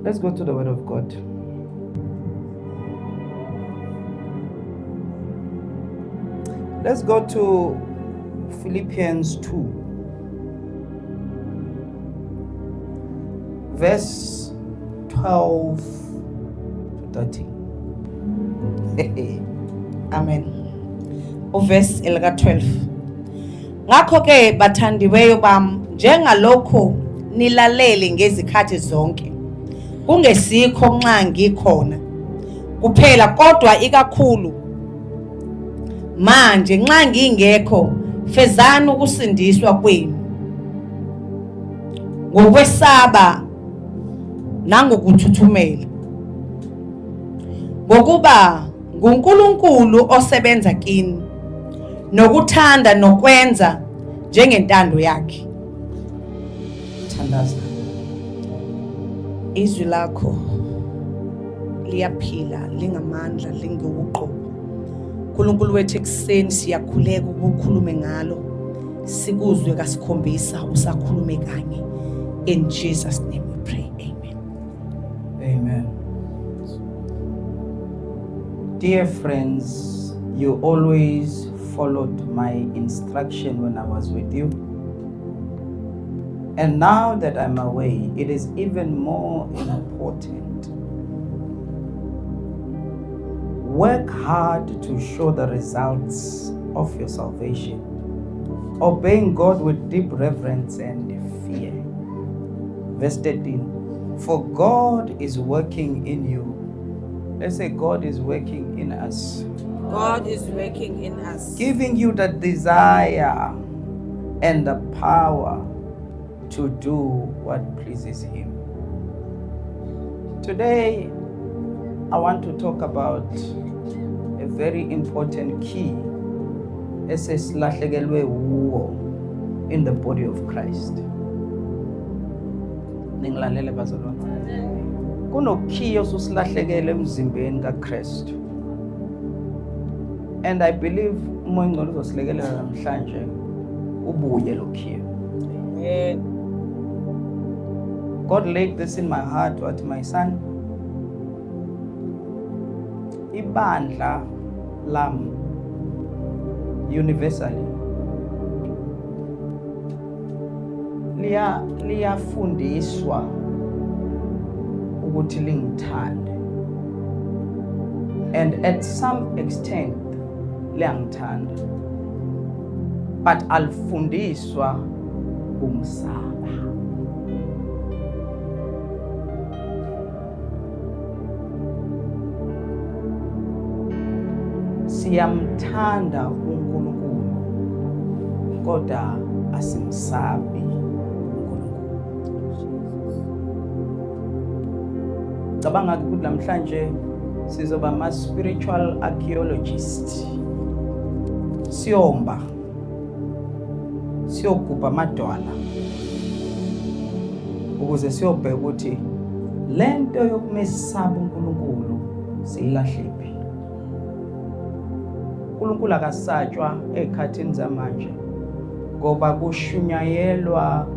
Let's go to the Word of God. Let's go to Philippians 2, verse 12 to 13. Amen. Uverse elika 12. Ngakho ke bathandiweyo bam, njengalokho nilalele ngezikhathi zonke, kungesikho nxa ngikhona kuphela kodwa ikakhulu manje nxa ngingekho, fezani ukusindiswa kwenu ngokwesaba nangokuthuthumela, ngokuba nguNkulunkulu osebenza kini nokuthanda nokwenza njengentando yakhe. Thandaza. Izwi lakho liyaphila, lingamandla, lingokuqobo. uNkulunkulu wethu ekuseni siyakhuleka ukukhulume ngalo, sikuzwe kasikhombisa usakhulume kanye. In Jesus name we pray. Amen. Amen. Dear friends, you always followed my instruction when I was with you. And now that I'm away, it is even more important. Work hard to show the results of your salvation, obeying God with deep reverence and fear. Verse 13, for God is working in you. Let's say God is working in us. God is working in us, Giving you the desire and the power to do what pleases Him. Today, I want to talk about a very important key esesilahlekelwe wuwo in the body of Christ. Ningilalele bazalwane. Kunokhiyo osusilahlekele emzimbeni kaKristu. And I believe umoya ongcwele uzosilekelela namhlanje ubuye lokhiyo. Amen. God laid this in my heart, what my son, ibandla lam universally liyafundiswa ukuthi lingithande, and at some extent liyangithanda, but alifundiswa kumsaba. Siyamthanda uNkulunkulu kodwa asimsabi uNkulunkulu. Cabanga ukuthi namhlanje sizoba ama spiritual archaeologist. Siyomba, siyogubha amadwala ukuze siyobheka ukuthi lento yokumesaba uNkulunkulu siyilahlephi. uNkulunkulu akasatshwa ezikhathini zamanje ngoba kushunyayelwa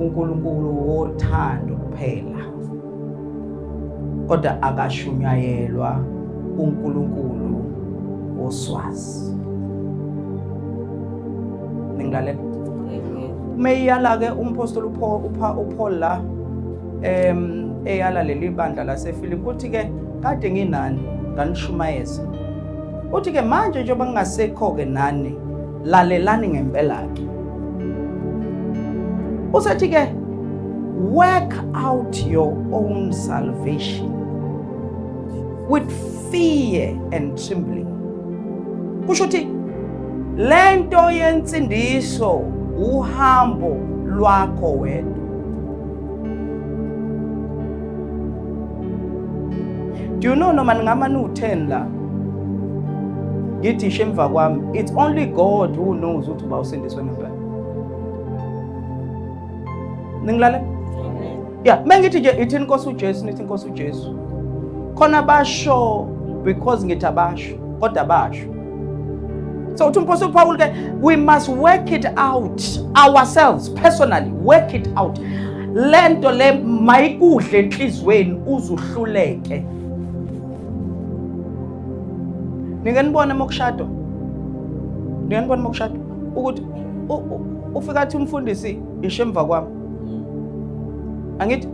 uNkulunkulu wothando kuphela, kodwa akashunyayelwa uNkulunkulu woswazi. Ningilalela? Meyiyala ke umpostoli uPaul la eyala leli bandla laseFilipi uthi ke kade nginani nganishumayeza. Uthi ke manje njengoba ngingasekho ke nani lalelani ngempela ke. Usathi ke work out your own salvation with fear and trembling. Kusho ukuthi lento yensindiso uhambo lwakho wedwa. Do you know noma ngingamani u10 la ngithi shemva kwami, it's only God who knows ukuthi bawusindiswe ngempela. Ningilale? Yeah, mengithi nje ithi inkosi uJesu, nithi inkosi uJesu. Khona basho because ngithi abasho kodwa basho. So uthi umpostoli Paul ke we must work it out ourselves personally, work it out. lento le mayikudle enhlizweni uzuhluleke. Ningenibona mokushado ukuthi ufika athi umfundisi isho emva kwami. Angithi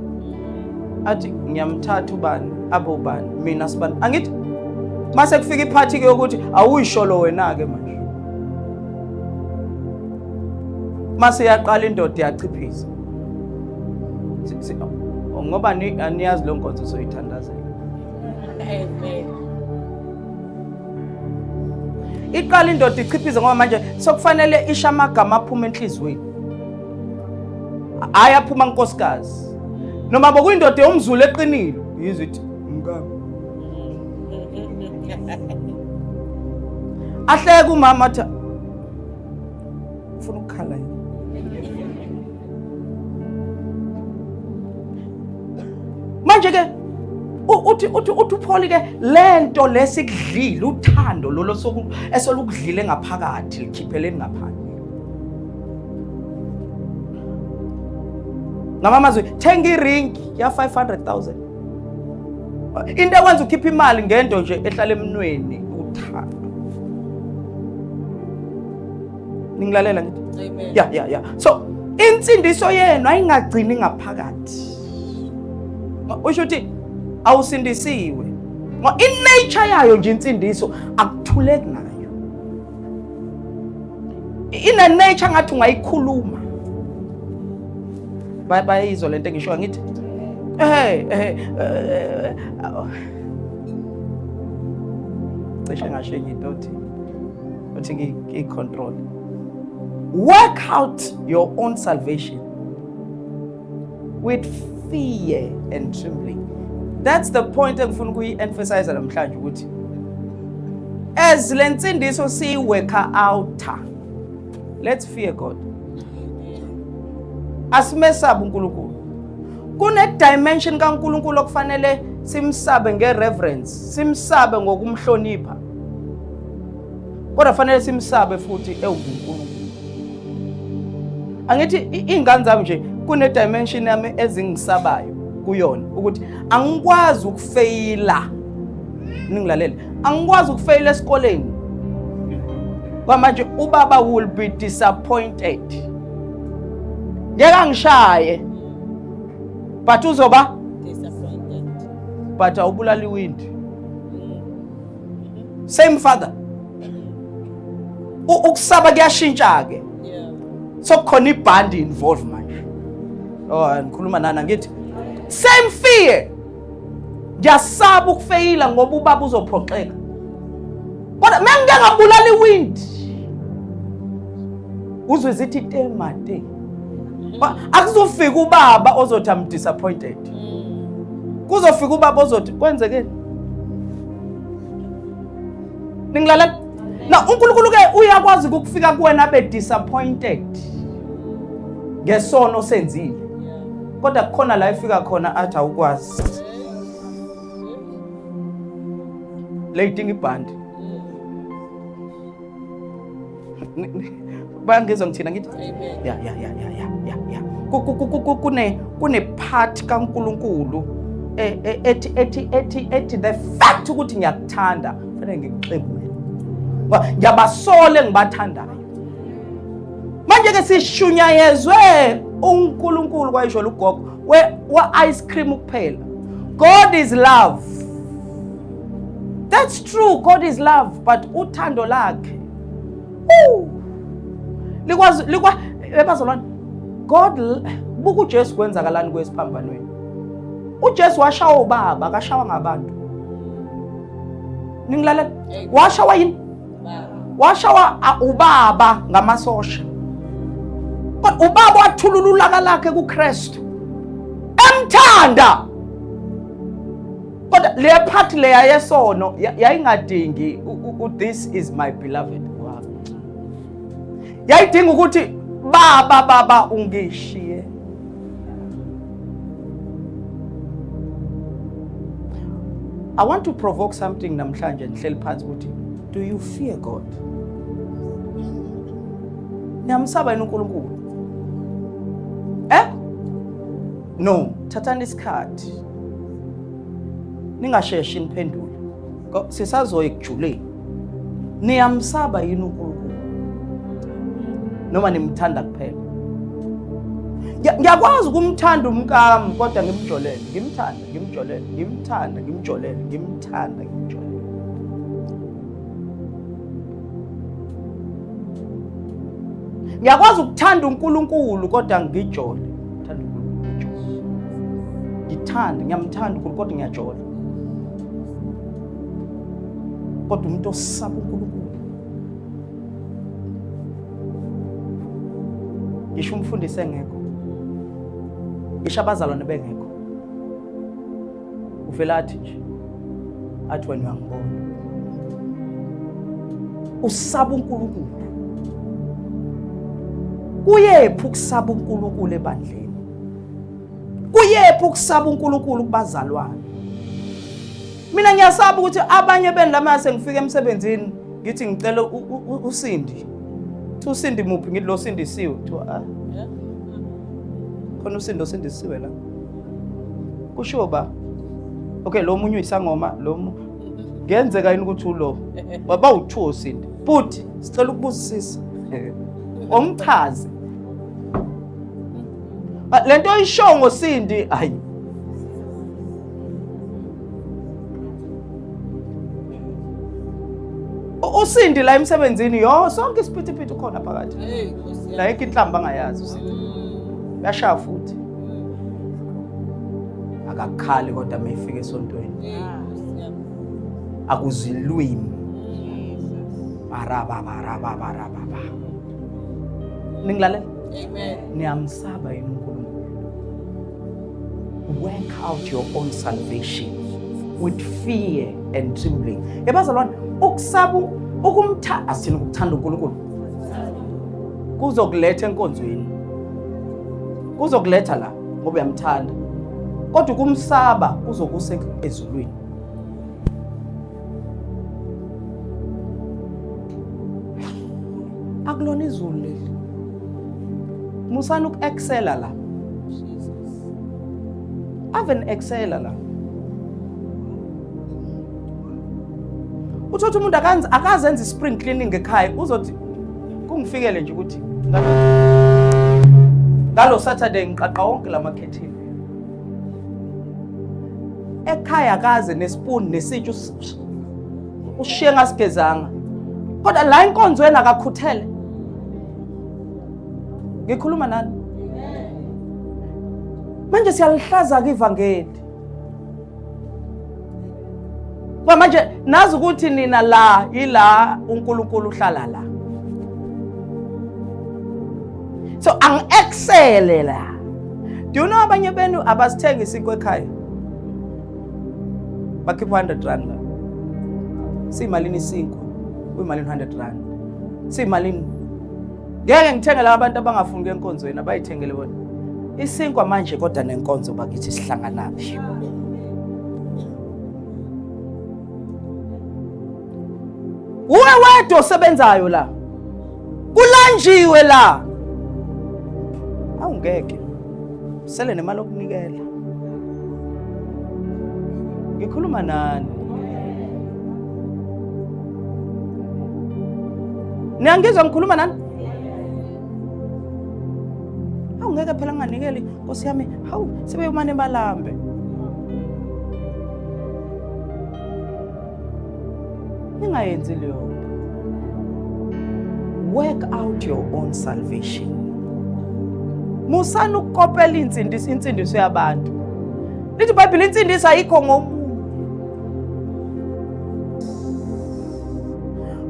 athi ngiyamthatha ubani abobani mina sibani. Angithi mase kufika iphathi ke ukuthi awuyisholo wena ke manje. Mase yaqala indoda yachiphisa. Ngoba aniyazi lo nkonzo soyithandazela. Amen. Iqala indoda ichiphize ngoba manje sokufanele isha amagama aphuma enhlizweni. Ayaphuma nkosikazi. Noma bokuyindoda yomzulu eqinile, yizo ithi mkami. Ahleke umama athi ufuna ukukhala yini? Manje ke uthi uPaul ke lento lesikudlile uthando lolo esolukudlile ngaphakathi likhipheleni ngaphandle. Ngamamazwi thenga iring ya 500,000. Into ekwenza ukhipha imali ngento nje ehlala eminweni uthando. Ningilalela ngithi? Amen. Yeah. So insindiso yenu ayingagcini ngaphakathi. Usho uthi awusindisiwe. Inature yayo nje insindiso akuthuleki nayo. Ina nature ngathi ungayikhuluma. Bayizwa lento engisho ngithi cishe ngashenye into uthi ngicontrol. Work out your own salvation with fear and trembling. That's the point engifuna ukuyi-emphasize namhlanje ukuthi as lensindiso siyiworka out, let's fear God. Asimesaba uNkulunkulu. Kune dimension kaNkulunkulu okufanele simsabe ngereverence, simsabe ngokumhlonipha. Kodwa fanele simsabe futhi ewuNkulunkulu. Angithi ingane zami nje kune dimension yami ezingisabayo kuyona ukuthi angikwazi ukufeyila. Ningilalela. Angikwazi ukufeyila esikoleni. Kwamanje ubaba will be disappointed. Ngeke angishaye. But uzoba Disappointed. but awubulali wind. Same father. Ukusaba kuyashintsha ke. Yeah. So khona iband involved manje. Ngikhuluma nana ngithi same fear. Ngiyasaba ukufeyila ngoba ubaba uzophoxeka. Kodwa mengeke ngabulali wind. Uzwe zithi temate. Akuzofika ubaba ozothi am disappointed. Kuzofika ubaba ozothi kwenzekeni. Ningilalela? Na uNkulunkulu ke uyakwazi ukufika kuwena abe disappointed ngesono senzile. Kodwa kukhona la efika khona athi awukwazi. Lighting iband. Bangizwa ngithina ngithi yeah. Kune part kaNkulunkulu ethi the fact ukuthi ngiyakuthanda fanele ngikuxebule. Ngiyabasola engibathandayo. Manje ke sishunyayezwe uNkulunkulu kwayisho ugogo we ice cream kuphela. God is love. That's true, God is love, but uthando lakhe likwazi ebazalwane. God buku Jesu kwenzakalani kwesiphambanweni. uJesu washawa ubaba akashawa ngabantu. Ningilalela? Washawa yini? Washawa ubaba ngamasosha. Kodwa ubaba wathulula ulaka lakhe kuKristu. Emthanda. Kodwa le part le yayesono yayingadingi this is my beloved. Wow. Yayidinga ukuthi baba ungishiye. I want to provoke something namhlanje ngihleli phansi ukuthi do you fear God? Niyamsaba yini uNkulunkulu? No, thathani isikhathi. Ningasheshi niphendule. Sisazoya ekujuleni. Niyamsaba yini uNkulunkulu? Noma nimthanda kuphela? Ngiyakwazi ukumthanda umkami kodwa ngimjolele. Ngimthanda. Ngiyakwazi ukuthanda uNkulunkulu kodwa ngijole. Ngiyamthanda uNkulunkulu kodwa ngiyajola. Kodwa umuntu osaba uNkulunkulu. Ngisho umfundisi engekho. Ngisho abazalwane bengekho. Uvela athi nje. Athi wena uyangibona. Usaba uNkulunkulu. Kuyephi ukusaba uNkulunkulu ebandleni? Kuyephi ukusaba uNkulunkulu kubazalwane? Mina ngiyasaba ukuthi abanye beni lama sengifika emsebenzini ngithi ngicela uSindi. Usindi muphi ngithi lo sindisiwe kuthiwa khona uSindi osindisiwe la. Kusho ba? Okay, lo munye uyisangoma lo ngenzeka yini ukuthi ulo? Baba uthiwa uSindi. Futhi sicela ukubuzisisa. Omchazi. Lento oyisho ngoSindi hayi. uSindi la emsebenzini sonke isiphithiphithi khona phakathi la inhlamba angayazi uSindi uyashaya futhi akakhali kodwa mayifika esontweni akuzilwimi araba ningilalela amen niyamsaba yini uNkulunkulu work out your own salvation with fear and trembling yabazalwane ukusaba asithini ukuthanda uNkulunkulu kuzokuletha enkonzweni kuzokuletha la ngoba uyamthanda kodwa ukumsaba kuzokusa ezulwini akulona izulu leli musana ukuexcela la even excela la uthothi umuntu akazenza spring cleaning ekhaya uzothi kungifikele nje ukuthi ngalo Saturday ngiqaqa wonke lamakhethini ekhaya akaze nespoon nesitshu ushiye ngasigezanga kodwa la inkonzweni akakhuthele ngikhuluma nani manje siyalihlaza ke ivangeli manje nazi ukuthi nina la ila uNkulunkulu uhlala la so ang-excele la do you know abanye benu abasithenga isinkwe ekhaya bakhipha 100 rand simalini isinkwa kuyimalini 100 rand simalini ngeke ngithengele abantu abangafuni enkonzweni abayithengele bona isinkwa manje kodwa nenkonzo bakithi sihlanganaphi uwe wedwa osebenzayo la kulanjiwe la awungeke sele nemali okunikela ngikhuluma nani niyangizwa ngikhuluma nani awungeke phela nginganikeli Nkosi yami hawu sebeyumane balambe ningayenzi leyo work out your own salvation musana ukukopela insindiso yabantu lithi iBhayibheli insindiso ayikho ngomuntu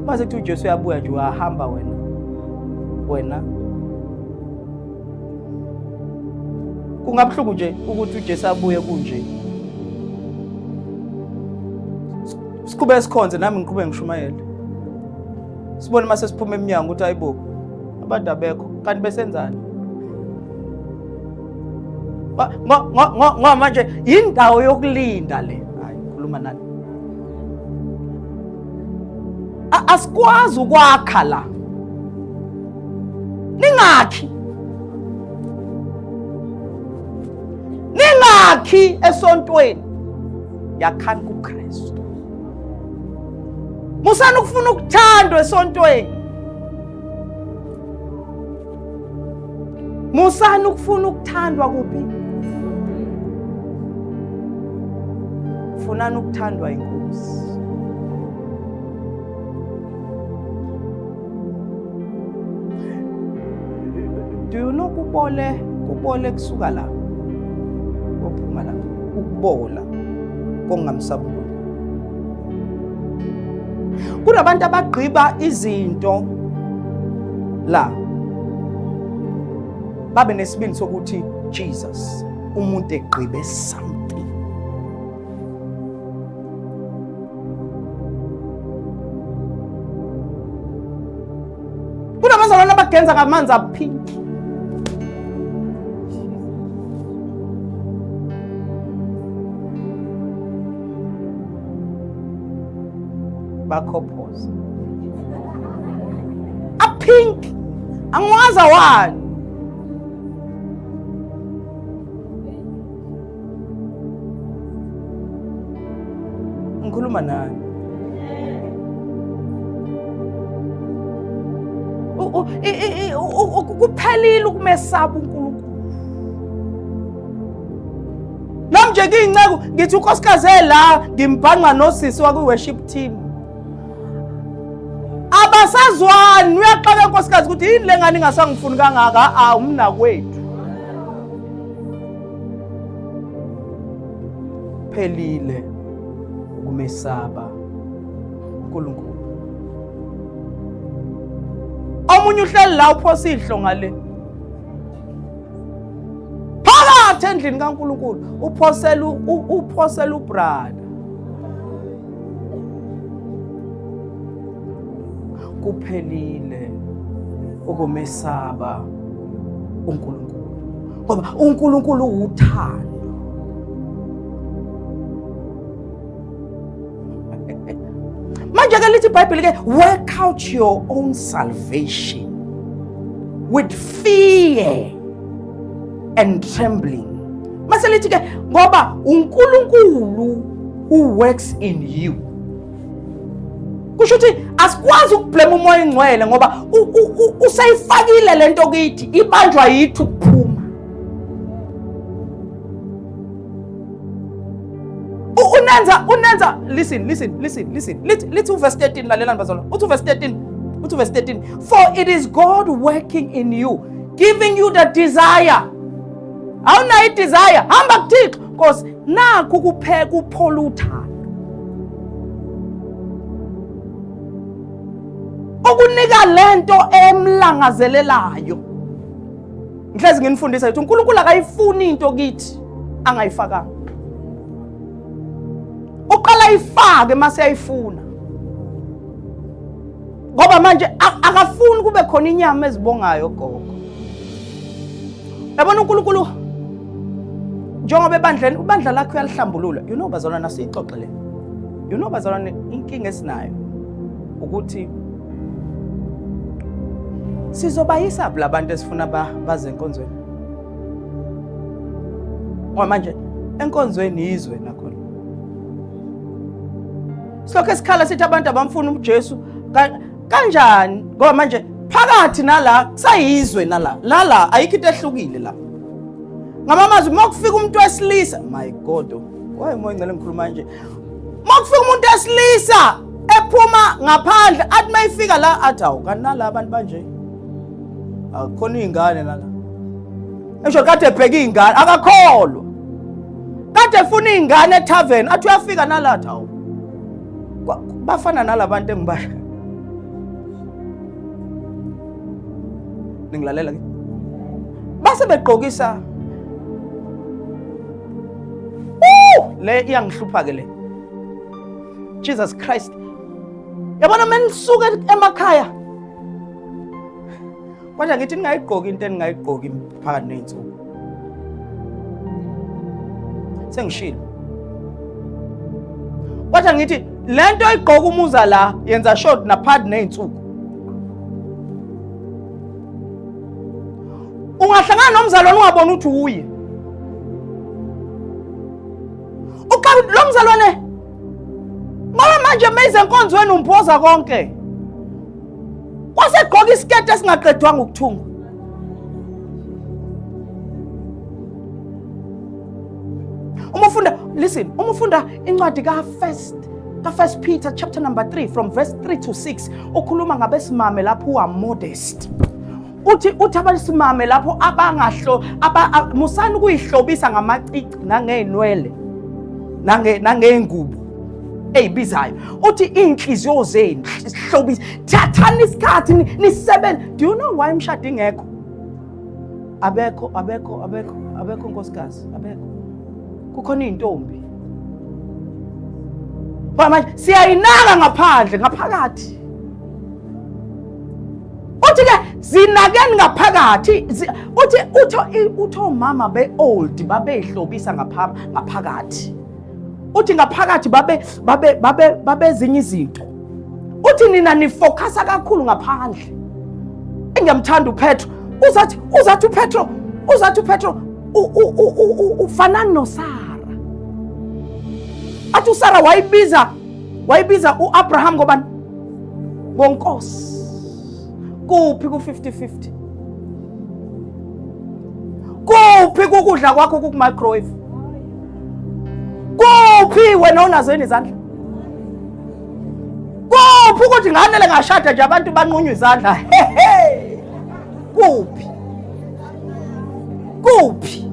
base kuthi uJesu uyabuya nje wahamba wena kungabhlungu nje ukuthi uJesu abuye kunje sikube sikhonze nami ngiqhubeke ngishumayela sibone mase siphuma eminyango ukuthi hayibo abantu abekho kanti besenzani manje indawo yokulinda le hayi khuluma nani asikwazi ukwakha la ningakhi yakhi esontweni, yakhani kuKristu. Musani ukufuna ukuthandwa esontweni. Musani ukufuna ukuthandwa kuphi? Funani ukuthandwa inkosi. Do you know kubole kusuka la? Kuphuma la. Ukubola kongamsabu. Kunabantu abagqiba izinto la babe nesibindi sokuthi Jesus umuntu egqibe something. Kunabazalwane abagenza ngamanzi apink. Bakhophoza a pink angwaza wani ngikhuluma nani kuphelile ukumesaba uNkulunkulu. Namje ngiyinceku ngithi unkosikazi la ngimbhanqa nosisi waku worship team. Abasazwani uyaxaka inkosikazi ukuthi yini lengane ingasangifuni kangaka umna kwethu. Phelile ukumesaba uNkulunkulu. Omunye uhleli la uphosa ihlonga le. Phakathi endlini kaNkulunkulu uphosela ubrother. Kuphelile ukumesaba uNkulunkulu. Ngoba uNkulunkulu uthando. Manje ke lithi iBhayibheli ke work out your own salvation with fear and trembling. Mase lithi ke ngoba uNkulunkulu who works in you. Kusho ukuthi asikwazi ukublame umoya engcwele ngoba usayifakile lento kithi ibanjwa yithi ukuphuma. Unenza listen let's verse 13 lalela bazalwane. Uthi verse 13 for it is God working in you giving you the desire. Awuna i-desire hamba kuThixo because nakho kupheka uphola uthando. Ukunika lento emlangazelelayo. Ngihlezi nginifundisa ukuthi uNkulunkulu akayifuni into kithi angayifakanga. Uqala ifake mase ayifuna. Ngoba manje akafuni kube khona inyama ezibongayo gogo. Yabona uNkulunkulu njengoba ebandleni ubandla lakho uyalihlambulula. You know bazalwane nasixoxele. You know bazalwane inkinga esinayo ukuthi sizobayisa labantu esifuna baze enkonzweni. Ngoba manje enkonzweni izwe nakhona. Silokho esikhala sithi abantu abamfuna uJesu kanjani ngoba manje phakathi nala kusayizwe nala ayikho into ehlukile la. Ngamamazwi makufika umuntu wesilisa my God waye moya ngale ngikhuluma nje. Makufika umuntu wesilisa ephuma ngaphandle athi mayifika la athi awu kanala abantu banje akukhona ingane nala. Esho kade ebheka ingane akakholwa. Kade efuna ingane etavern athi uyafika nala athi awu bafana nalabantu engibasha. Ningilalela ke. Base begqokisa. Le iyangihlupha ke le. Jesus Christ. Yabona menisuka emakhaya. Kodwa ngithi ningayigqoki into eningayigqoki phakathi nensuku. Sengishilo. Kodwa ngithi lento oyigqoka umuza la yenza short na phakathi nensuku. Ungahlangana nomzalwane ungabona ukuthi uye. lo mzalwane ngoba manje meyizenkonzweni umphoza konke. Wasegqoka isiketi esingaqedwanga ukuthungwa. Uma ufunda incwadi ka-First Peter chapter number 3 from verse 3 to 6 ukhuluma ngabesimame lapho are modest. Uthi abesimame lapho musani ukuyihlobisa ngamacici nangenwele nangeengubo ezibizayo. Uthi inhliziyo zenu sihlobisa. Thathani isikhathi nisebenze. Do you know why imshado ingekho? Abekho nkosikazi, abekho. Kukhona intombi. Manje siyayinaka ngaphandle, ngaphakathi. Uthi ke zinakeni ngaphakathi. Uthi omama be-old babehlobisa ngaphakathi. Uthi ngaphakathi babe ezinye izinto. Uthi nina nifocusa kakhulu ngaphandle. Engiyamthanda uPetro. Uzathi uPetro ufana noSara. Athi uSara wayibiza uAbraham ngobani? Ngonkosi. Kuphi ku-50-50? Kuphi kukudla kwakho ku-microwave? Kuphi wena unazo izandla? Kuphi ukuthi nganele ngashada nje abantu banqunywa izandla? Kuphi?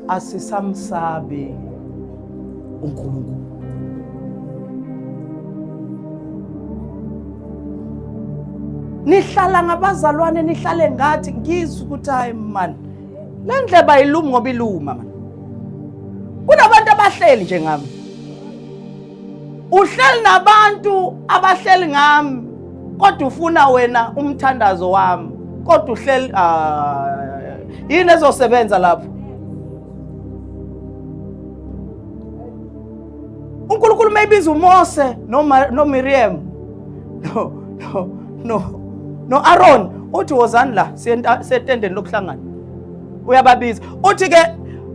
Asisamsabe uNkulunkulu. Nihlala ngabazalwane, nihlale ngathi ngizwe ukuthi hayi man, le ndleba ilumi ngoba iluma man. Kunabantu abahleli nje ngami. Uhleli nabantu abahleli ngami, kodwa ufuna wena umthandazo wami. Kodwa uhleli yini ezosebenza lapho? uNkulunkulu mayibiza uMose no Miriam no Aaron uthi wozani la setendeni lokuhlangana. Uyababiza uthi ke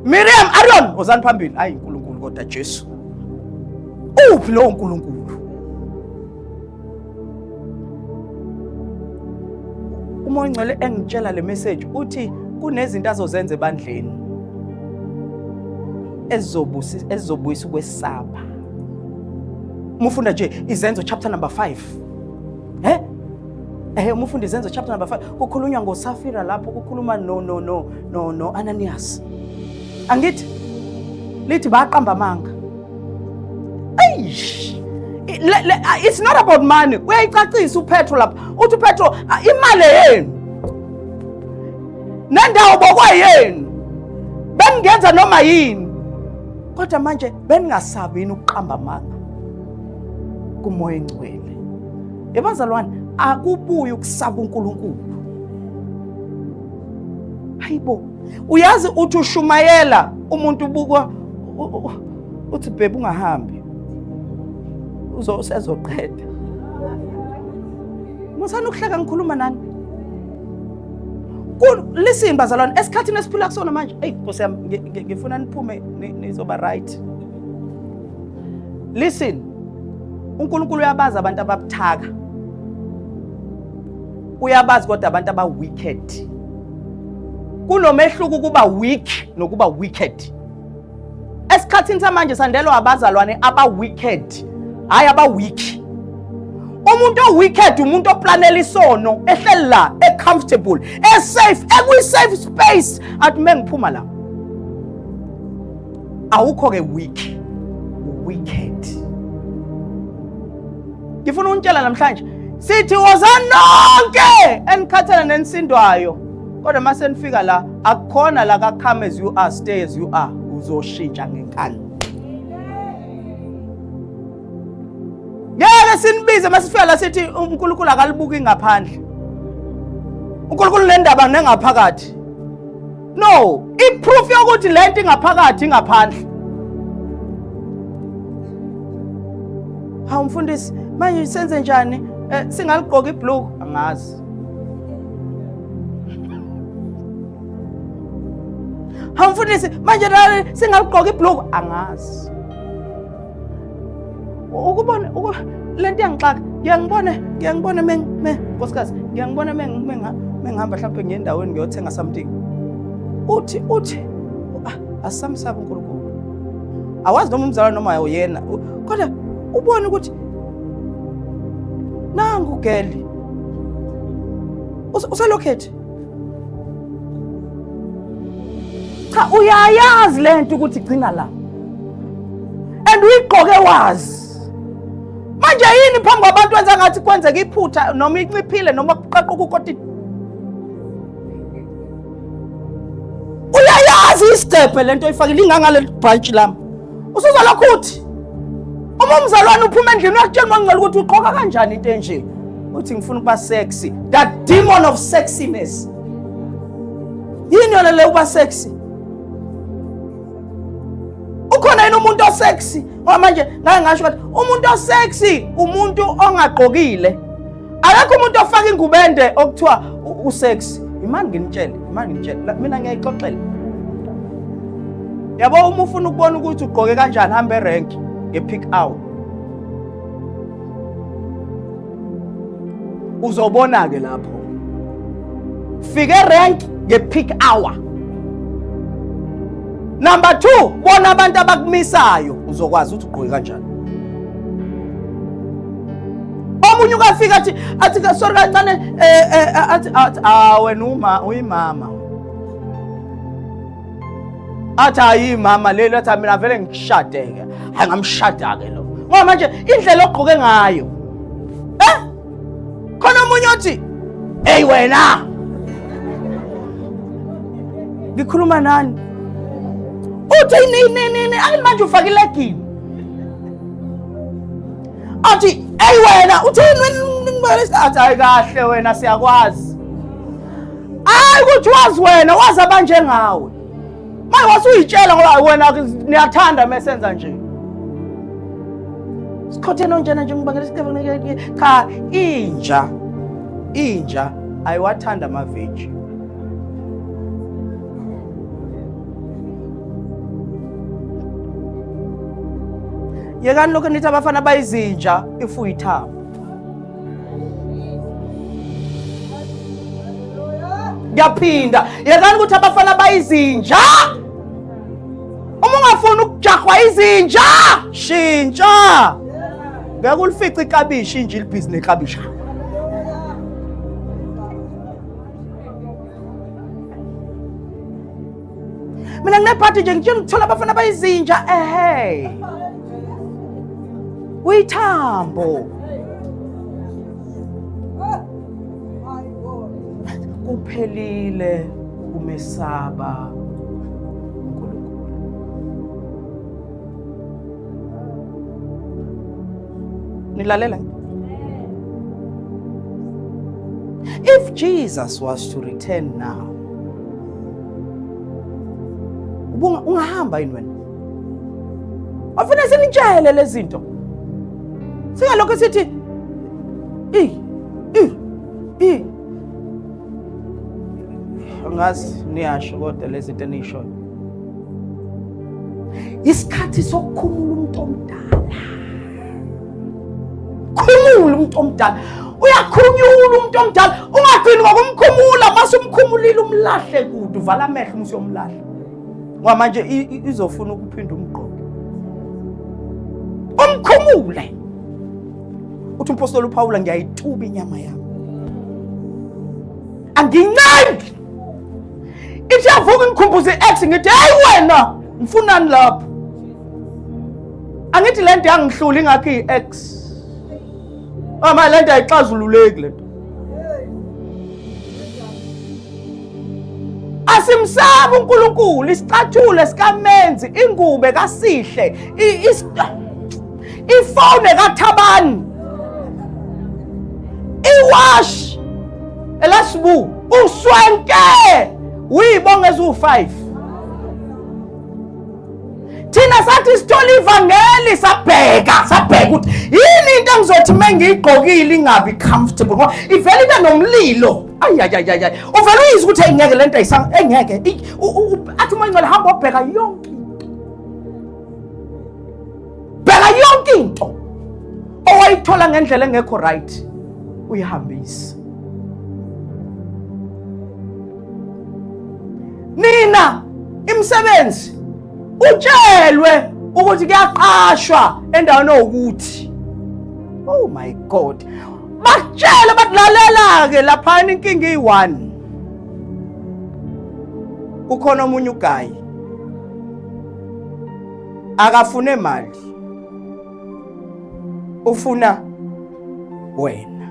Miriam, Aaron wozani phambili. Hayi uNkulunkulu kodwa Jesu. Uphi lo uNkulunkulu? Umoya Ngcwele engitshela le message uthi kunezinto azozenza ebandleni ezizobuyisa ukwesaba. Umufunda nje Izenzo chapter number 5. Umufunda Izenzo chapter number 5 kukhulunywa ngoSafira lapho kukhuluma no Ananias. Angithi lithi baqamba amanga. It's not about money. Uyayicacisa uPetro lapha. Uthi uPetro imali yenu. Nendawo bokwayenu. Bengenza noma yini. Kodwa manje beningasabi yini ukuqamba amanga kuMoya Ngcwele. Ebazalwane akubuyi ukusaba uNkulunkulu. Hayibo. Uyazi uthi ushumayela umuntu ubukwa uthi bebe ungahambi. Usezoqeda. Musana ukuhleka ngikhuluma nani? Listen bazalwane, esikhathini esiphila kusona manje, Nkosi yami ngifuna niphume nizoba right. Listen. uNkulunkulu uyabaza abantu ababuthaka. Uyabazi kodwa abantu aba wicked. Kunomehluko kuba weak nokuba wicked. Esikhathini samanje sandelwa abazalwane aba wicked, hayi aba weak. Umuntu owicked umuntu oplanela isono, ehleli la, comfortable, safe, safe space. Athi mengiphuma la. Awukho ke weak, wicked. Ngifuna untshela namhlanje, sithi wozani nonke enikhathana nensindwayo. Kodwa mase nifika la, akukhona la ka come as you are, stay as you are, uzoshintsha ngenkani. Ngeke sinibize masifika la sithi uNkulunkulu akalibuki ngaphandle. uNkulunkulu nendaba nengaphakathi. No, iproof yokuthi lento ingaphakathi ingaphandle. Mfundisi, manje senze njani? Singaligqoka ibhlue angazi. Hamfundisi manje la singaliqoka ibhloko angazi. Ukubona lento yangixaka ngiyangibona nkosikazi ngiyangibona mengihamba mhlawumbe ngiye endaweni ngiyothenga something. Uthi asamsaba uNkulunkulu. Awazi noma umzalwane noma uyena kodwa ubone ukuthi nangu geli usalokhethi. Cha uyayazi lento ukuthi igcina la and uyiqoke wazi. Manje yini phambi kwabantu wenza ngathi kwenzeka iphutha noma inciphile noma kuqaqa ukukoti. Uyayazi istep lento oyifakile ingangale branch lami. Usuzalokho uthi uma umzalwane uphuma endlini uyakutshela mangicela ukuthi uqoka kanjani into enje. Uthi ngifuna ukuba sexy. That demon of sexiness. Yini yona le uba sexy? Ukhona yini umuntu osexy? Ngoba manje ngake ngasho ukuthi umuntu osexy umuntu ongaqokile. Akekho umuntu ofaka ingubende okuthiwa usexy. Imani nginitshele, mina ngiyayixoxela. Yabo uma ufuna ukubona ukuthi ugqoke kanjani hamba erank ngepeak hour. Uzobona ke lapho. Fika erank ngepeak hour. Number 2, bona abantu abakumisayo uzokwazi ukuthi ugqoke kanjani. Omunye ukafika athi sorry kancane athi wena uyimama. Athi ayimama lelo athi mina vele ngishadeke. Hayi ngamshada ke lo. Ngoba manje indlela ogqoke ngayo. Khona omunye othi hey wena. Ngikhuluma nani? Uthi nini ayi manje ufaka ilegini. Athi hey wena uthini athi hayi kahle wena siyakwazi. Hayi ukuthi wazi wena wazi abanje ngawe. Maye wasuyitshela ngoba wena niyathanda mesenza nje. Sikhothena njena nje ngibangela isikhathi cha inja ayiwathanda amaveji. Yekani lokho nithi abafana bayizinja ifu ithaba. Ngiyaphinda yekani ukuthi abafana bayizinja. Uma ungafuna ukujahwa izinja shintsha. Ngeke ulifice ikabishi inje libhizinesi ekabisha. Mina nginephathi nje ngithola abafana bayizinja uyithambo. Kuphelile umesaba uNkulunkulu. Nilalela? If Jesus was to return now, ungahamba yini wena? Afuna sinitshele lezi zinto. Singalokho sithi angazi niyasho kodwa lezi zinto nisho. Isikhathi sokukhumula umuntu omdala. Khumula umuntu omdala. Uyakhunyula umuntu omdala. Ungagcini ngokumkhumula mase umkhumulile umlahle kude uvala amehlo musiyomlahla. Ngoba manje izofuna ukuphinda umgqoke. Umkhumule. Uthi umpostoli uPaul ngiyayituba inyama yami. Anginqandi. Ithi yavuka ngikhumbuze ex ngithi hey wena mfunani lapho. Angithi lento yangihlula ingakho iex. Ama lento ayixazululeki lento. Asimsaba uNkulunkulu isicathule sikamenzi ingube kasihle ifone kaThabani iwash elasibu uswenke uyibonga ezu5 thina sathi sithola ivangeli sabheka ukuthi yini into engizothi mengiyigqokile ingabi comfortable ngoba ivela into nomlilo Ayayayayay. Uvela uyizwa ukuthi engeke lento engeke. Athi uma ingcwele hamba obheka yonke into. Bheka yonke into. Owayithola ngendlela engekho right. Uyihambisa. Nina imsebenzi utshelwe ukuthi kuyaqashwa endaweni ukuthi. Oh my God. Bakutshela bakulalela ke lapha inkinga iyi1. Ukhona omunye ugayi. Akafune imali. Ufuna wena.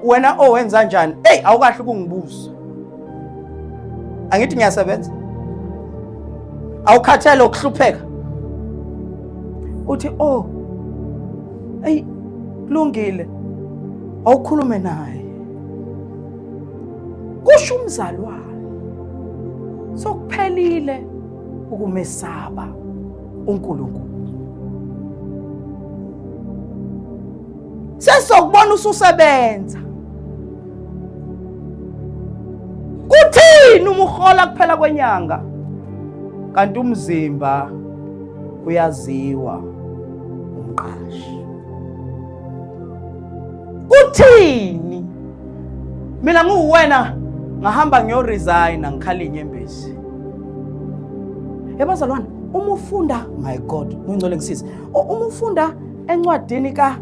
Wena owenza njani? Hey, awukahle kungibuza. Angithi ngiyasebenza. Awukhathele ukuhlupheka. Uthi oh. Hey, kulungile. Awukhulume naye. Kusho umzalwane. Sokuphelile ukumesaba uNkulunkulu. Sesokubona ususebenza. Kuthini umuhola kuphela kwenyanga? Kanti umzimba uyaziwa umqashi. Kuthini? Mina nguwena ngahamba ngiyoresign ngikhala inyembezi. Yabazalwane, uma ufunda my God, ngingcole ngisiza. Uma ufunda encwadini ka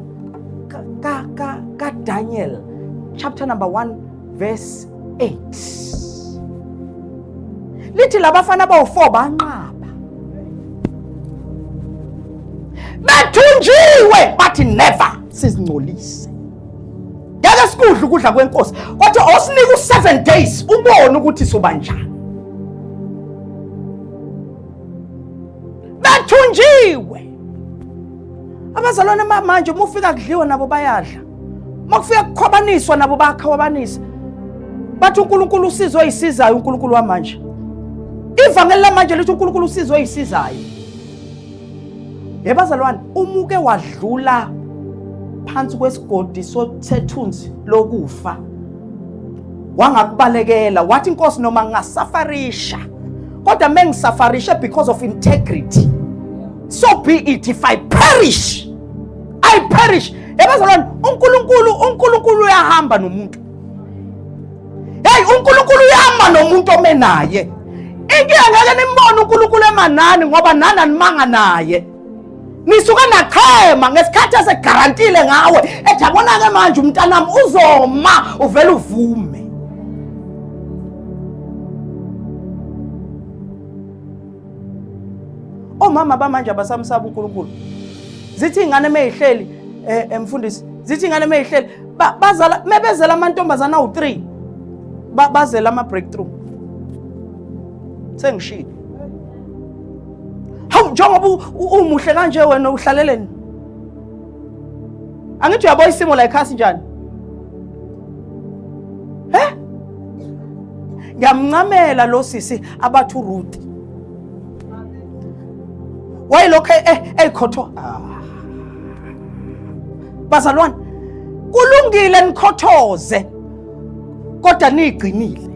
Daniel chapter number 1 verse 8. Lithi labafana bawu4 banqaba. Bathunjiwe bathi never sizingcolise. Yake sikudla ukudla kwenkosi. Kodwa osinika u7 days ubone ukuthi sobanjani. Bathunjiwe. Abazalwane manje uma ufika kudliwa nabo bayadla. Makufika kukhwabaniswa nabo bayakhwabanisa. Bathi uNkulunkulu usizo oyisizayo uNkulunkulu wamanje. Ivangeli lamanje lithi uNkulunkulu usizo oyisizayo. Yebazalwane, umuke wadlula phansi kwesigodi sothunzi lokufa. Wangakubalekela wathi inkosi noma ngingasafarisha. Kodwa mengisafarisha because of integrity. So be it if I perish. I perish. Yebazalwane, uNkulunkulu uyahamba nomuntu. Hey, uNkulunkulu uyahamba nomuntu omenaye. Inkinga ngeke nimbone uNkulunkulu emanani ngoba nana nimanga naye. Nisuka nachema ngesikhathi esegarantile ngawe ethi yabona ke manje umntanami uzoma uvela uvume. Omama bamanje abasamsaba uNkulunkulu. Zithi ingane meyihleli emfundisi, zithi ingane meyihleli bazala mebezela amantombazana awu3 bazela ama breakthrough. Sengishilo. Hawu njengoba umuhle kanje wena uhlaleleni. Angithi uyabona isimo la ekhasi njani? Ngiyamncamela lo sisi abathu Ruth. Wayilokho eyikhotho. Bazalwane, kulungile nikhothoze kodwa niqinile.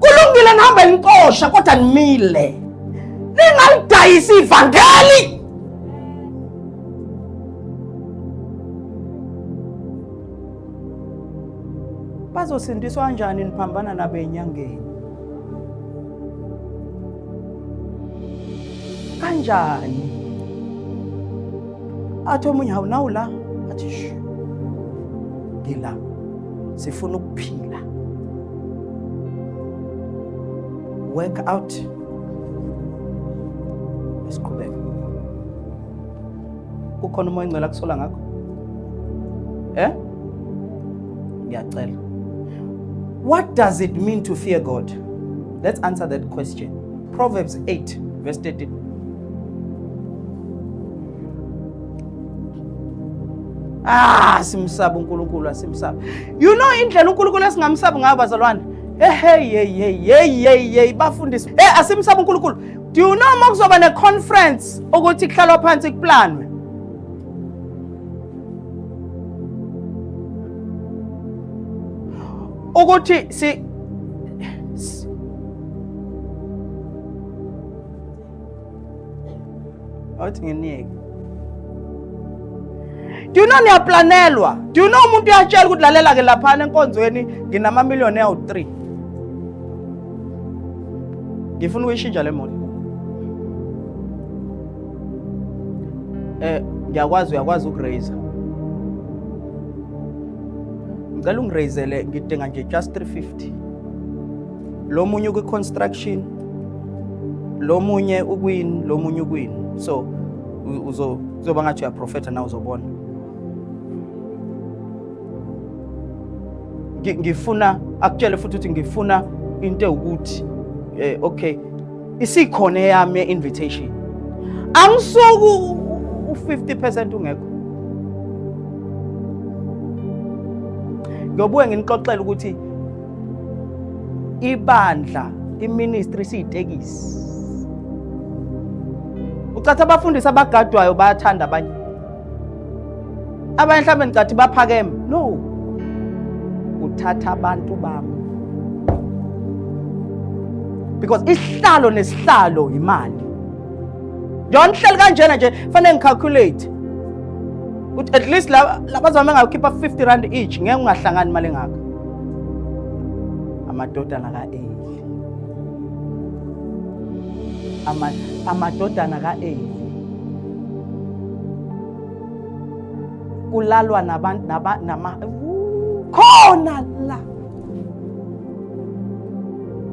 Kulungile nihambe ninkosha kodwa nimile. Ningalidayisi ivangeli. Bazosindiswa kanjani niphambana nabo enyangeni? Kanjani? Athi omunye awunawu la, athi shu. Ngila sifuna ukuphila. Work out. Siqhubeka. Ukhona umoya engcwele akusola ngakho? Ngiyacela. What does it mean to fear God? Let's answer that question. Proverbs 8 verse 13. Simsaba uNkulunkulu asimsaba. You know indlela uNkulunkulu esingamsaba ngayo bazalwane? Hey bafundisi. Asimsaba uNkulunkulu. Do you know makuzoba ne conference ukuthi kuhlalwa phansi kuplanwe? ukuthi awuthi nginiyeke. Do you know niyaplanelwa? Do you know umuntu uyatshela ukuthi lalela ke lapha enkonzweni nginama million awu3. Ngifuna ukuyishintsha le moto. Uyakwazi ukuraise. Ngicela ungiraisele ngidinga nje just 350. Lo munye ku construction, lo munye ukwini, lo munye ukwini. So uzoba ngathi uya prophet na uzobona. Ngifuna akutshele futhi ukuthi ngifuna into ukuthi okay isikhona yami invitation. Angisuku u50% ungekho. Ngobuye nginixoxela ukuthi ibandla iministry siyitekisi. Ucathi abafundisi abagadwayo bayathanda abanye. Abanye mhlawumbe ngicathi baphakeme. No. Uthatha abantu bami. Because isihlalo nesihlalo imali. Don't hleli kanjena nje fanele ngicalculate. Uthi at least labazama ngakhipha 50 rand each ngeke ungahlangani imali engaka. Amadodana kaEli. Amadodana kaEli. Kulalwa nabantu khona la.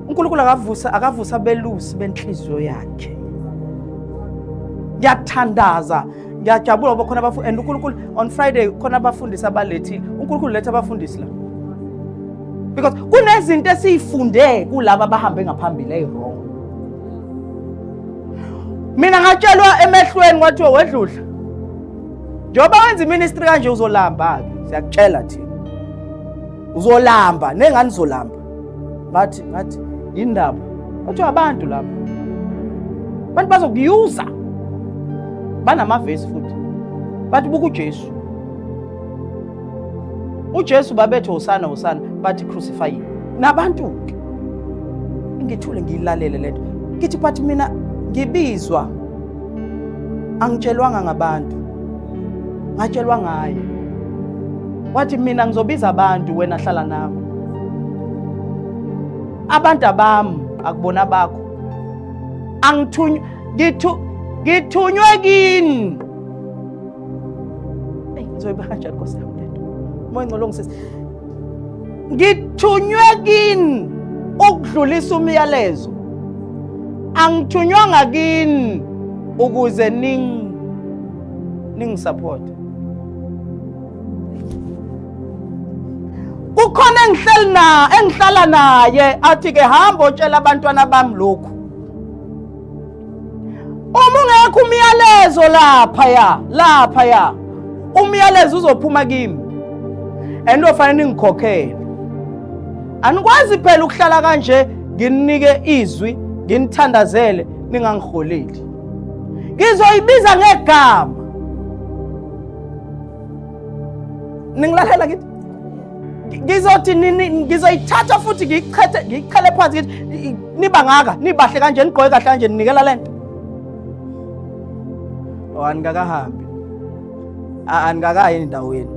uNkulunkulu akavusa belusi benhliziyo yakhe. Ngiyathandaza, ngiyajabula ngoba khona abafundi and uNkulunkulu on Friday khona abafundisi abalethile. uNkulunkulu letha abafundisi la. Because kunezinto esifunde kulabo abahambe ngaphambili eyirong. Mina ngatshelwa emehlweni kwathiwa wedludla. Njoba wenza iministry kanje uzolamba ke. Siyakutshela thina. Uzolamba, nengani uzolamba. Ngathi indaba. Bathu abantu lapha. Abantu bazokuyuza. Banamavesi futhi. Bathi buku Jesu. uJesu babethe usana bathi crucify him. Nabantu ke. Ngithule ngiyilalele lento. Ngithi bathi mina ngibizwa. Angitshelwanga ngabantu. Ngatshelwa ngaye. Wathi mina ngizobiza abantu wena hlala nami. Abantu abami akubona bakho. Angithunywe ngithunywe kini. Ngizoyiba kanjani Nkosi yami lento? Moya ngcolo ngisisi. Ngithunywe kini ukudlulisa umyalezo. Angithunywanga kini ukuze support. Kukhona engihlala naye athi ke hamba otshela abantwana bami lokhu. Uma ungekho umyalezo lapha ya. Umyalezo uzophuma kimi. Endofanele ngikhokhele. Anikwazi phela ukuhlala kanje nginike izwi, nginithandazele ningangihholeli. Ngizoyibiza ngegama. Ningilalela kithi. Ngizothi ngizoyithatha futhi ngiyichele phansi ngithi niba ngaka nibahle kanje nigqoke kahle kanje ninikela lento. Angakahambi. Angakayi endaweni.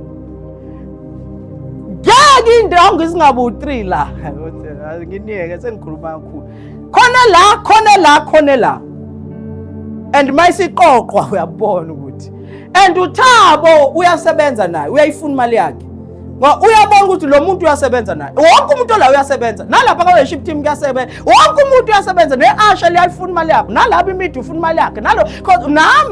Ngeke indawo ngisingabu 3 la. Nginiyeke sengikhuluma kakhulu. Khona la. And mayisiqoqwa uyabona ukuthi. And uThabo uyasebenza naye, uyayifuna imali yakhe. Uyabona ukuthi lo muntu uyasebenza naye. Wonke umuntu la uyasebenza. Nalapha ka worship team kuyasebenza. Wonke umuntu uyasebenza. NeAsha liyafuna imali yakhe. Nalapha imithi ufuna imali yakhe. Nami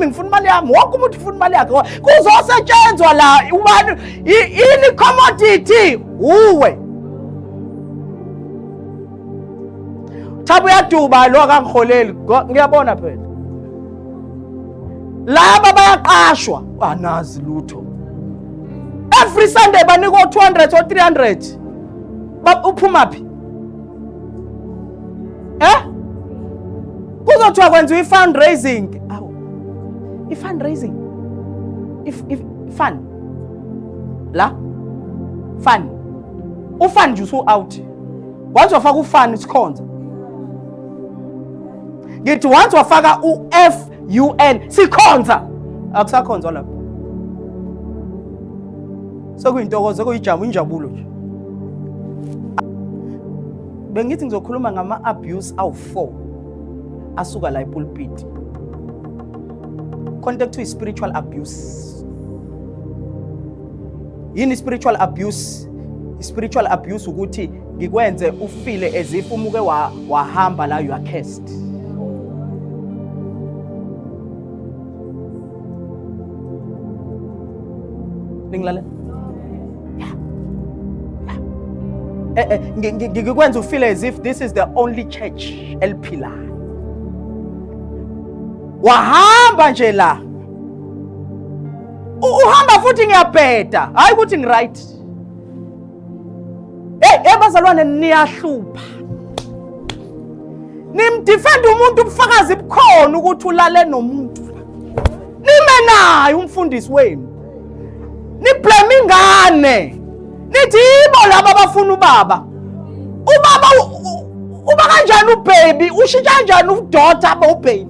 ngifuna imali yami. Wonke umuntu ufuna imali yakhe. Kuzosetshenzwa la ubani ini commodity uwe. Thabo uyaduba lo akangihholeli. Ngiyabona phela. Laba bayaqashwa anazi lutho. Every Sunday banikwa 200 or 300. Uphuma phi? Kuzothiwa kwenziwa i-fundraising. I-fundraising. Fun. La? Fun. ufani nje usu-out. Once wafaka ufani sikhonza. Ngithi once wafaka u-FUN sikhonza. Akusakhonzwa lapho. Sekuyintokozo, injabulo nje. Bengithi ngizokhuluma ngama-abuse awu-4 asuka la epulpit. Contact to spiritual abuse. Yini spiritual abuse? Spiritual abuse ukuthi ngikwenze ufile as if umuke wahamba la you are cursed. Ningilale? Ngikwenza ufile as if this is the only church eliphilayo. Wahamba nje la. Uhamba futhi ngiyabheda, hayi ukuthi ngiright. Bazalwane niyahlupha. Nimdefend umuntu ubufakazi bukhona ukuthi ulale nomuntu. Nime naye umfundisi wenu. Niblame ingane. Nithi yibo laba abafuna ubaba. Uba kanjani ubaby? Ushintsha kanjani udaughter ubaby?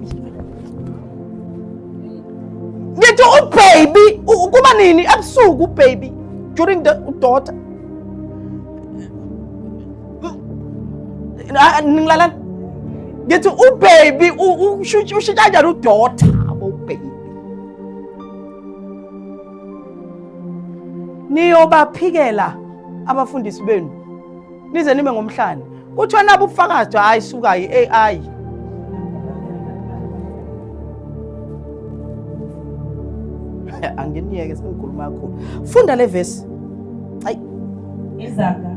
Ngithi ubaby kuba nini ebusuku ubaby during the daughter. Ningilala? Ngithi ubaby ushintsha kanjani udaughter ubaby? Niyobaphikela abafundisi benu. Nize nime ngomhlanje. Kuthiwa nabo ubufakazi hayi suka yi-AI. Angeniyeke sengikhuluma kakhulu. Funda le verse. Hayi. Izaga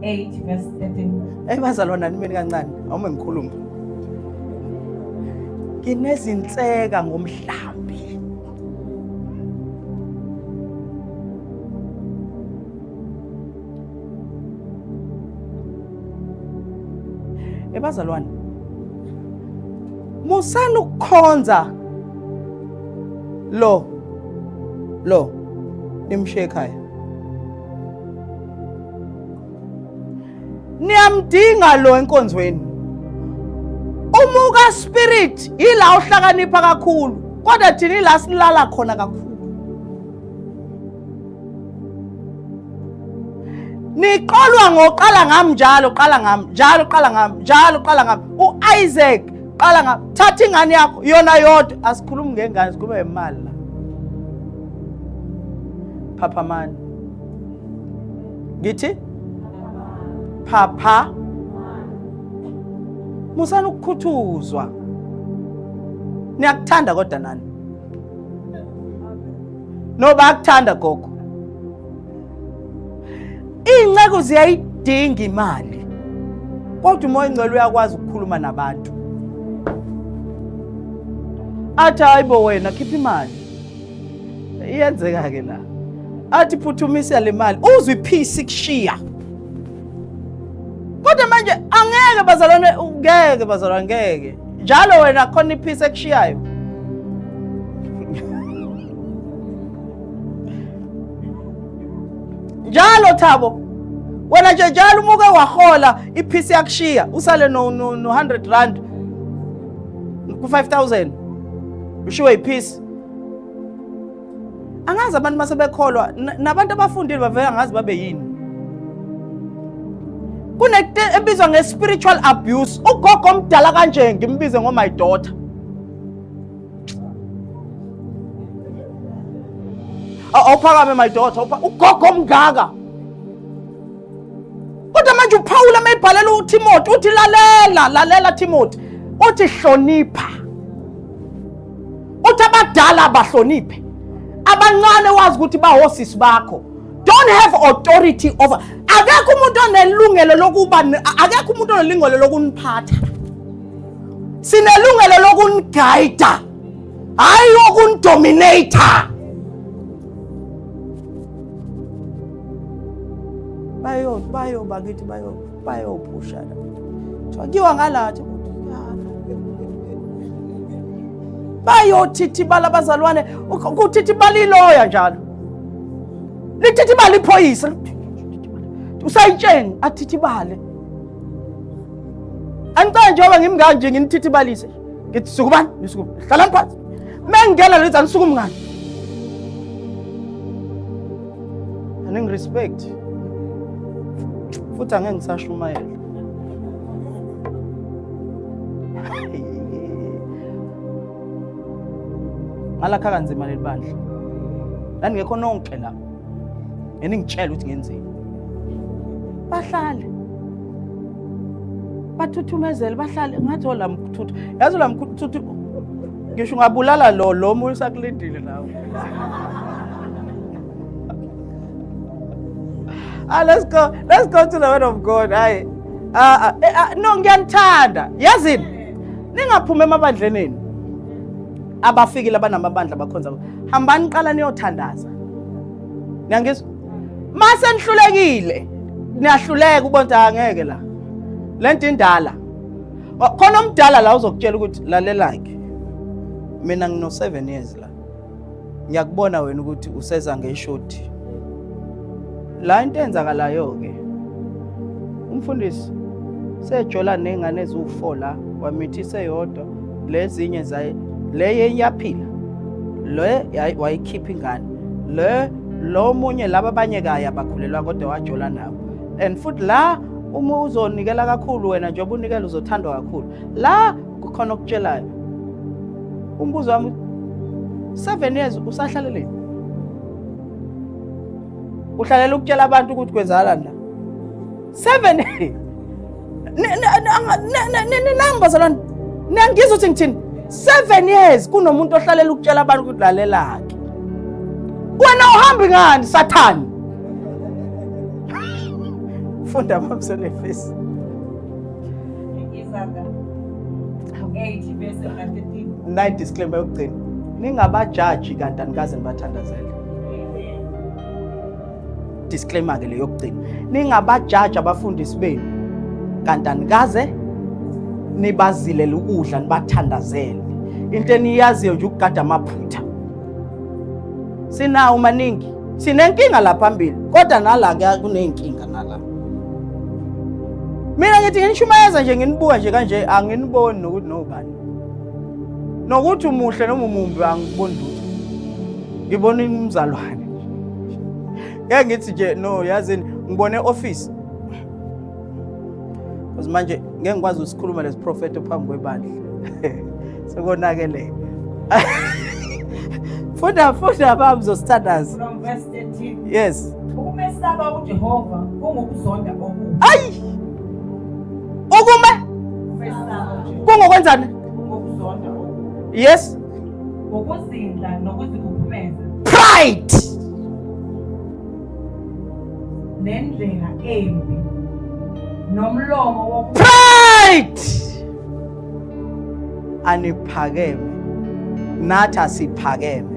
8 verse 13. Bazalwana nimeni kancane. Awume ngikhuluma. Nginezinseka ngomhlambi. Bazalwane. Musana ukukhonza lo nimshiye ekhaya. Niyamdinga lo enkonzweni. Umuka spirit ila uhlakanipha kakhulu, kodwa thina ila silala khona kakhulu. Niqolwa ngoqala ngami njalo, qala ngami. uIsaac qala ngami. Thatha ingane yakho yona yodwa, asikhulumi ngengane kube imali la. Papa man. Ngithi? Papa. Musana ukukhuthuzwa. Niyakuthanda kodwa nani? No bakuthanda gogo. Ingceko ziyayidinga imali. Kodwa umoya ingcelo uyakwazi ukukhuluma nabantu. Athi hayibo wena khipha imali. Iyenzeka ke la. Athi phuthumise le mali. Uzwe iphisi kushiya. Kodwa manje angeke bazalwane, ungeke bazalwane ngeke. Njalo wena khona iphisi ekushiyayo. Njalo Thabo, wena nje njalo umuke wahola iphisi yakushiya usale no 100 rand ku 5000 ushiwe iphisi. Angazi abantu masebekholwa nabantu abafundile bavela ngazi babe yini. Kunekte ebizwa nge-spiritual abuse. Ugogo omdala kanje ngimbize my daughter. Awuphakame my daughter, ugogo omngaka. Kodwa manje uPaul mayibhalela uTimothy uthi lalela Timothy. Uthi hlonipha. Uthi abadala abahloniphe. Abancane wazi ukuthi bahosisi bakho. Don't have authority over. Akekho umuntu onelungelo lokuba, akekho umuntu onelungelo lokuniphatha. Sinelungelo lokuniguide. Hayi okunidominator. Bayo bakithi bayo pushana. Twakiwa ngalathi. Bayo thithibala bazalwane, ukuthithibala iloya njalo. Lithithibala iphoyisa. usayitsheni athithibale. Angicela njengoba ngimngaka nje nginithithibalise. Ngithi sukubani? Nisukuba. Hlalani phansi. Mengena lezi anisukumi ngani? Aning respect. Futhi angeke ngisashumayela. Ngalakha kanzima lelibandla. Lani ngekho nonke la. Ngitshela ukuthi ngenzeni. Bahlale. Bathuthumezele bahlale ngathi ola mthuthu. Yazi ola mthuthu ngisho ngabulala lo muntu sakulindile nawe. Let's go to the word of God. Hayi. No ngiyanthanda. Yazini? Ningaphuma emabandleneni. Abafikile abanamabandla bakhonza. Hambani qala niyothandaza. Ngiyangizwa? Mase nihlulekile. Niyahluleka ubona angeke la. Lento indala. Khona umdala la uzokutshela ukuthi lalelake. Mina ngino 7 years la. Ngiyakubona wena ukuthi useza ngeshoti. La into enzakalayo ke. Umfundisi sejola nengane ezu4 la wamithise yodwa lezinye zaye leye iyaphila. Le wayikhipha ingane. Lo munye laba abanye kaya bakhulelwa kodwa wajola nabo. And futhi la uma uzonikela kakhulu wena njengoba unikela uzothandwa kakhulu. La kukhona okutshelayo. Umbuzo wami 7 years usahlaleleni. Uhlalela ukutshela abantu ukuthi kwenzakalani la. 7 number zalona. Niyangizwa ukuthi ngithini? 7 years kunomuntu ohlalela ukutshela abantu ukuthi lalelake. Wena uhambi ngani Sathani? Funda mabusele face. Izaga 8 verse 13. Night disclaimer yokugcina. Ningabajaji kanti anikaze nibathandazele. Disclaimer ke le yokugcina. Ningabajaji abafundisi benu kanti anikaze nibazilele ukudla nibathandazele. Into eniyaziyo nje ukugada amaphutha. Sinawo maningi. Sinenkinga la phambili kodwa nala ke kunenkinga nala. Mina ngithi ngishumayeza nje nginibuka nje kanje anginiboni nokuthi nobani. Nokuthi umuhle noma umumbi angiboni lutho. Ngibona umzalwane. Ngeke ngithi nje no yazini ngibone office. Because manje ngeke ngikwazi ukusikhuluma lesi prophet ophambi kwebandla. Sekonakele. Funda baba uzosithandaza. From verse 13. Yes. Ukumesaba uJehova kungukuzonda okubi. Ayi. Ukume? Ukumesaba uJehova Kungokwenzani? kungukuzonda okubi. Yes. Ukuzindla nokuzikuphumeza. Pride. Nendlela embi. Nomlomo woku Pride. Aniphakeme. Nathi asiphakeme.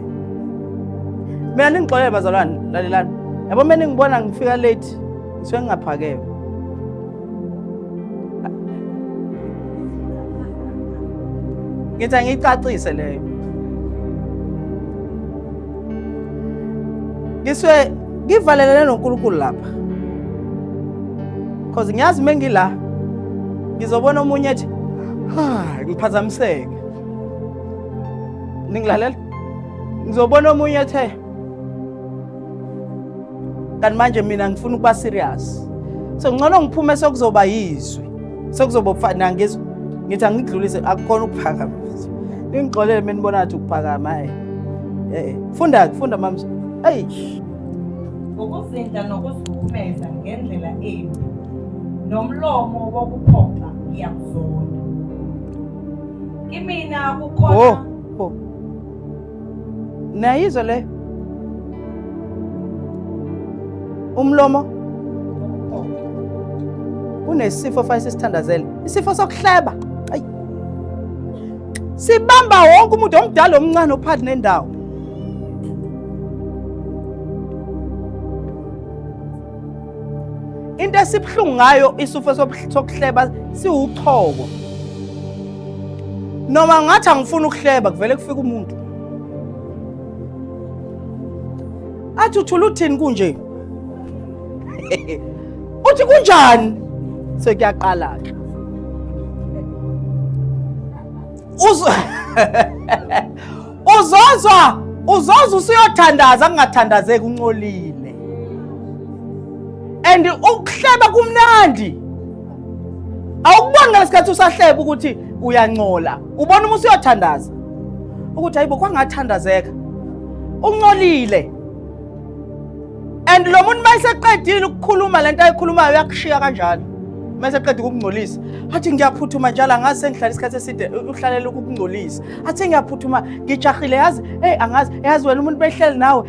Mina ningixolele bazalwane lalelani. Yabo mina ngibona ngifika late ngisuke ngingaphakeme. Ngithi ngicacise leyo. Ngiswe ngivalelene noNkulunkulu lapha. Because ngiyazi mengila ngizobona omunye ethi ngiphazamiseke. Ningilalela? Ngizobona omunye ethe kanti manje mina ngifuna ukuba serious. So ngcono ngiphume sokuzoba yizwi. Sokuzoba ufana ngizwe. Ngithi angidlulise akukhona ukuphakama. Ningixolele mina ngibona ukuthi ukuphakama hayi. Funda mama. Hey. ukuzindla nokuzikuphumeza ngendlela embi. Nomlomo wokuphoxa ngiyakuzonda. Kimina kukhona Nayizwa le. Umlomo unesifo fayise sithandazele. Isifo sokuhleba. Ayi. Sibamba wonke umuntu omdala omncane ophathi nendawo. Into esibhlungu ngayo isifo sokuhleba siwuchoko. Noma ngathi angifuna ukuhleba kuvele kufika umuntu. Athi uthula uthini kunje? uthi kunjani sekuyaqala ke uzozwa usuyothandaza kungathandazeki uncolile and ukuhleba kumnandi awukuboni ngesikhathi usahleba ukuthi uyancola ubona uma usuyothandaza ukuthi hayibo kwangathandazeka uncolile and lo muntu mayiseqedile ukukhuluma lento ayikhulumayo uyakushiya kanjalo mayiseqedile ukungcolisa athi ngiyaphuthuma njalo angazi sengihlala isikhathi eside uhlalela ukungcolisa athi ngiyaphuthuma ngijahile yazi angazi yazi wena umuntu behleli nawe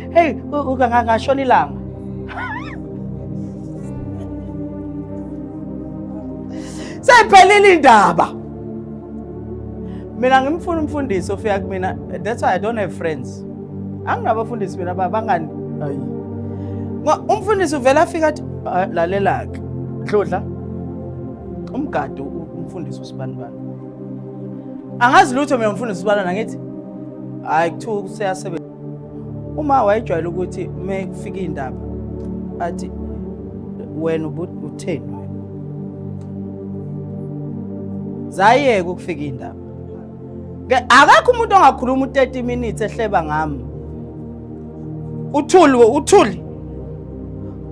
ngashona ilanga sayiphelile indaba mina ngimfuna umfundisi ofika kumina that's why I don't have friends anginabafundisi mina bangani hayi umfundisi uvela afika athi lalela ke Dlodla umgadi umfundisi usibanibani angazi lutho mina umfundisi usibanibani ngithi hayi kuthiwa useyasebenza uma wayejwayela ukuthi mekufika indaba athi wena utheni zayeke ukufika indaba akakho umuntu ongakhuluma u30 minutes ehleba ngami uthuli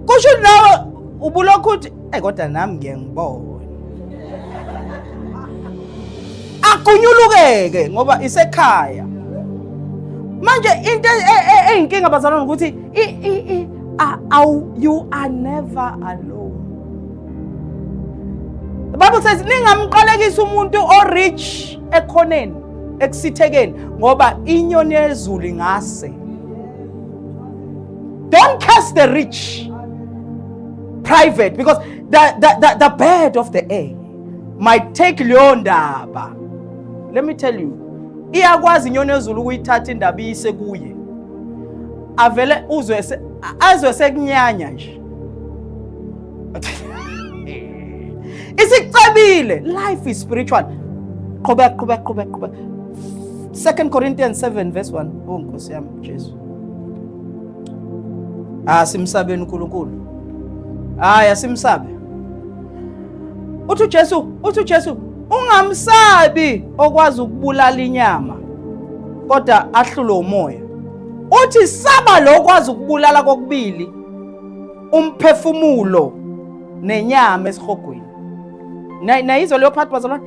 kusho nawe ubulokhu uthi kodwa nami ngiyangibona akunyulukeke ngoba isekhaya manje into eyinkinga bazalwane ukuthi you are never alone. The Bible says ningamqalekisa umuntu o-rich ekhoneni ekusithekeni ngoba inyoni yezulu ingase. Don't curse the rich private because the bird of the air might take leyo ndaba. Let me tell you, iyakwazi inyoni yezulu ukuyithatha indaba iyise kuye. Avele azwe sekunyanya nje. Isicabile, life is spiritual. Qhubeka. 2 Corinthians 7 verse 1. Oh Nkosi yami Jesu. Simsabeni uNkulunkulu. Simsabe. Uthi Jesu, ungamsabi okwazi ukubulala inyama kodwa ahlule umoya. Uthi saba lo okwazi ukubulala kokubili umphefumulo nenyama esihogweni. Na izolo leyo part bazalwane.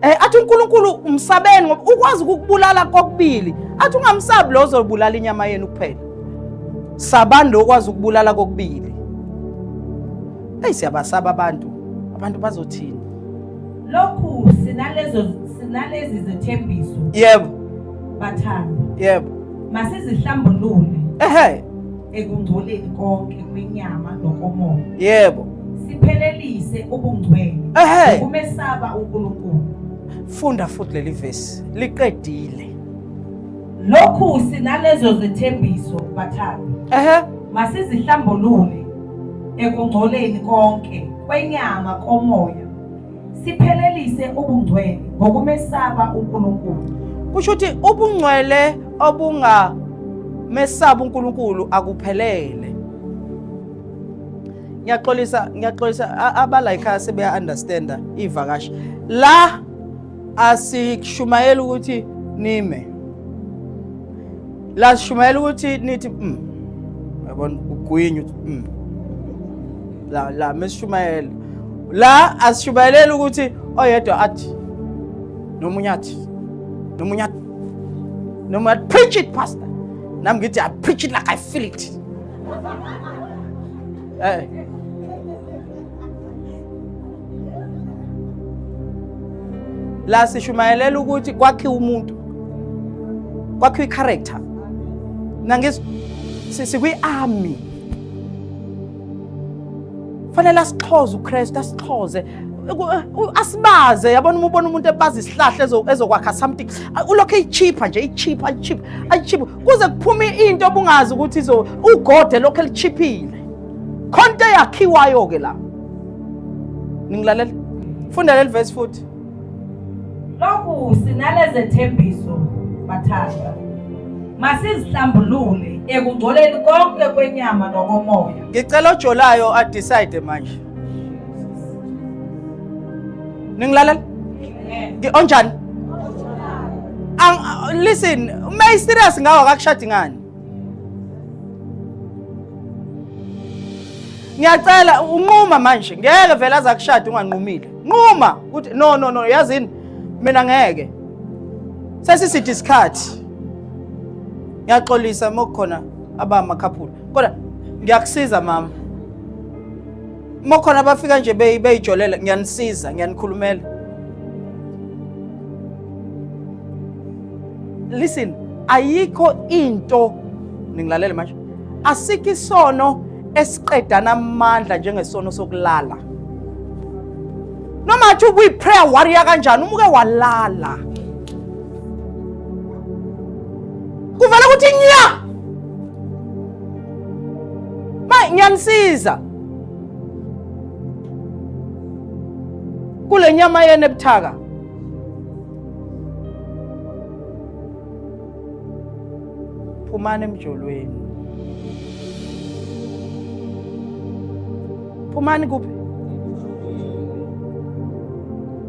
Athi uNkulunkulu umsabeni ngoba ukwazi ukubulala kokubili. Athi ungamsabi lo ozobulala inyama yenu kuphela. Sabani lo okwazi ukubulala kokubili. Siyabasaba abantu bazothini? Lokhu sinalezi zethembiso. Yebo. Bathanda. Yebo. Masizihlambulule. Ekungcoleni konke kwenyama nokomoya. Yebo. Siphelelise ubungcwele. Ukumesaba uNkulunkulu. Funda futhi leli verse liqedile. Lokhu sinalezo zethembiso bathanda. Masizihlambulule ekungcoleni konke kwenyama komoya. Siphelelise ubungcwele ngokumesaba uNkulunkulu. Kusho ukuthi ubungcwele obunga mesaba uNkulunkulu akuphelele. Ngiyaxolisa abala ekhaya sebeya understand ivakashi. La asikushumayela ukuthi nime. La shumayela ukuthi nithi yabona ugwinyu la mesishumayela. La asishumayela ukuthi oyedwa athi nomunyathi preach it pastor. Nami ngithi I preach it like I feel it. La sishumayelela ukuthi kwakhiwa umuntu. Kwakhiwa i-character. Nangisi sikwi-army. Fanele asixhoze uKristu asixhoze. Asibaze yabona ubona umuntu ebaza isihlahla ezokwakha something ulokho eyichipha nje eyichipha kuze kuphume into obungazi ukuthi ugode lokho elichiphile konke yakhiwayo ke la ningilalela funda leli verse futhi lokhu sinaleze thembiso bathanda masizihlambulule ekungcoleni konke kwenyama nokomoya ngicela ojolayo a decide manje Ningilalela? Onjani? Listen, may serious ngawo akakushadi ngani? Ngiyacela unquma manje. Ngeke vele azakushada unganqumile. Nquma uthi no yazini mina ngeke. Sesisithi isikhathi. Ngiyaxolisa mokukhona abamakhapula. Kodwa ngiyakusiza mama. Mokhona abafika nje beyijolela ngiyanisiza, ngiyanikhulumela. Listen, ayikho into ningilalela manje. Asikho isono esiqedana amandla njengesono sokulala. Noma athi ubuyi prayer warrior kanjani umuke walala. Kuvela ukuthi nya. Ngiyanisiza. Kule nyama yene ebuthaka. Phumani emjolweni. Phumani kuphi?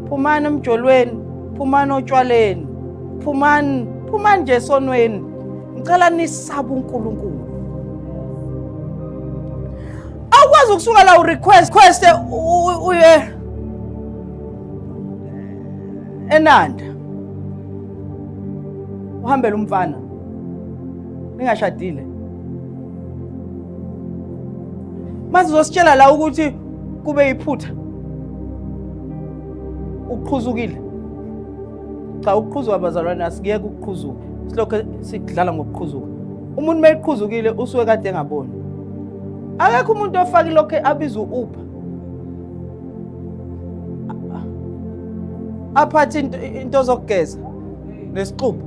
Phumani emjolweni, phumani otshwaleni. Phumani nje esonweni. Ngicela nisaba uNkulunkulu. Awukwazi ukusuka la urequest uye eNanda. Uhambela umfana. Ningashadile. Manje uzositshela la ukuthi kube iphutha. Uqhuzukile. Cha uqhuzuka abazalwane asikiyeke ukuqhuzuka. Silokho sidlala ngokuqhuzuka. Umuntu mayeqhuzukile usuke kade engaboni. Akekho umuntu ofaka lokho abiza uUber. Aphathi into zokugeza nesixubu.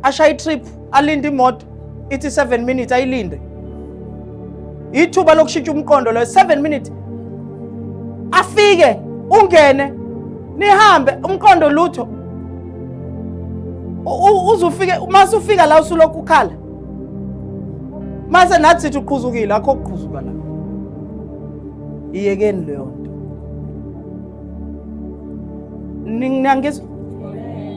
Ashaya trip alinde imoto ithi 7 minutes ayilinde. Ithuba lokushintsha umqondo lo 7 minutes. Afike ungene nihambe umqondo lutho. Uzufike mase ufika la usulokhu ukhala. Mase nathi sithi uqhuzukile akho ukuqhuzuka la. Iyekeni leyo nto. Ningangizwa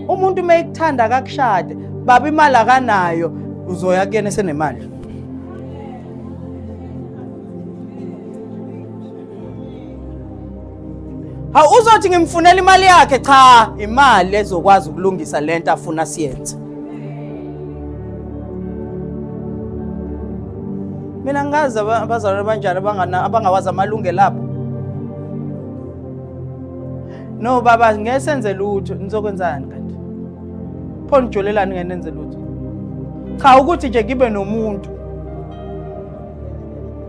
umuntu mayekuthanda akakushade baba imali akanayo uzoya kuyena senemali. Uzothi ngimfunela imali yakhe cha imali ezokwazi ukulungisa lento afuna siyenze. Mina ngazi abazalwane banjani abangawazi amalungelo abo. No baba ngesenze lutho nizokwenzani kanti? Pho nijolelani ngenenze lutho? Cha ukuthi nje ngibe nomuntu.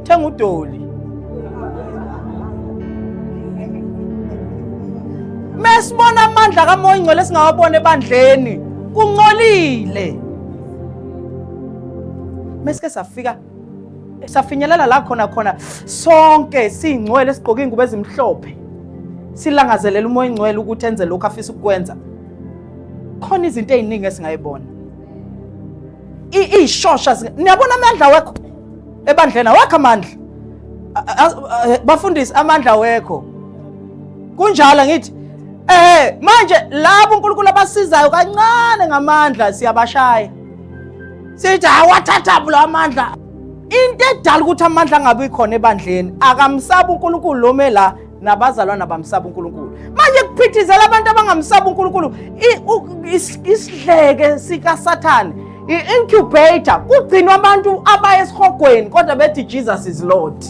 Thenga udoli. Mesibona amandla kaMoya Ingcwele singawabona ebandleni kungcolile. Mesike safinyelela la khona sonke singcwele sigqoka ingubo ezimhlophe. Silangazelela uMoya Ingcwele ukuthi enze lokho afisa ukwenza. Khona izinto eziningi esingayibona. Ishosha niyabona amandla wakho ebandleni awakho amandla. Bafundisi amandla wekho. Kunjalo ngithi manje labo uNkulunkulu abasizayo kancane ngamandla siyabashaya. Sithi awathatha lo amandla. Into edala ukuthi amandla angabi khona ebandleni akamsaba uNkulunkulu lo mela nabazalwana abamsaba uNkulunkulu. Manje kuphithizela abantu abangamsaba uNkulunkulu isidleke sika Sathane i-incubator kugcinwa abantu abaya esihogweni kodwa bethi Jesus is Lord.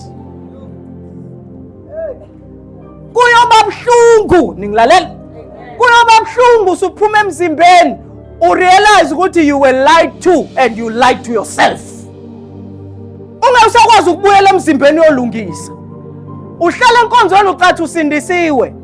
Kuyoba buhlungu ningilalela. Kuyoba buhlungu usuphuma emzimbeni urealize ukuthi you were lied to and you lied to yourself. Ungasakwazi ukubuyela emzimbeni yolungisa. Uhlala enkonzweni ucathi usindisiwe.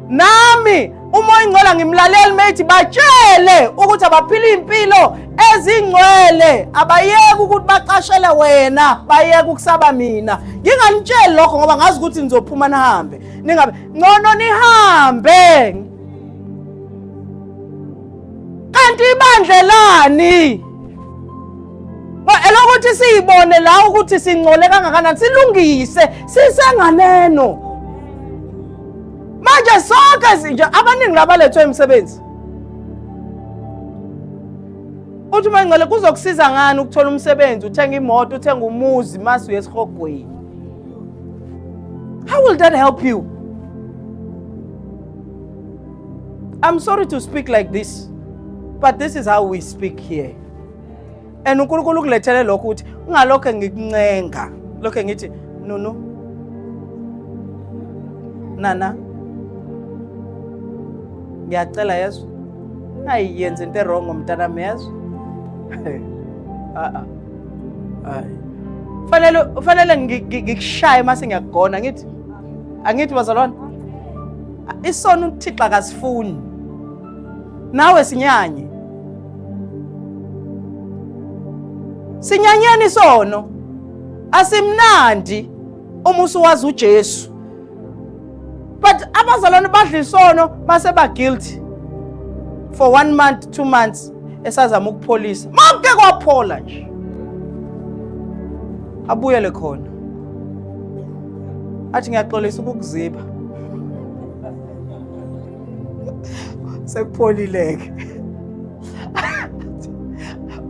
Nami uMoya Ingcwele ngimlaleli methi batshele ukuthi abaphila impilo ezingcwele abayeke ukuthi baqashele wena bayeke ukusaba mina. Nginganitsheli lokho ngoba ngazi ukuthi nizophuma nihambe. Ningabe ngcono nihambe. Kanti ibandlelani? Elokuthi siyibone la ukuthi singcole kangakanani silungise sisenganeno manje sonke nje abaningi labalethwe emsebenzi uthi mangcele kuzokusiza ngani ukuthola umsebenzi uthenga imoto uthenga umuzi mase uyesihogweni. How will that help you? I'm sorry to speak like this, but this is how we speak here. And uNkulunkulu ukulethele lokho uthi ungalokho ngikuncenga lokho ngithi no nana ngiyacela Yesu ayiyenze into wrong ngomntana mezo fanele ngikushaye mase ngiyakugona ngithi angithi bazalwane isono uThixo akasifuni nawe sinyanye sinyanyeni isono asimnandi uma usuwazi uJesu but abazalwane badla isono mase ba guilty for 1 month 2 months esazama ukupholisa manje kwaphola nje abuyele khona athi ngiyaxolisa ukukuziba sekupholileke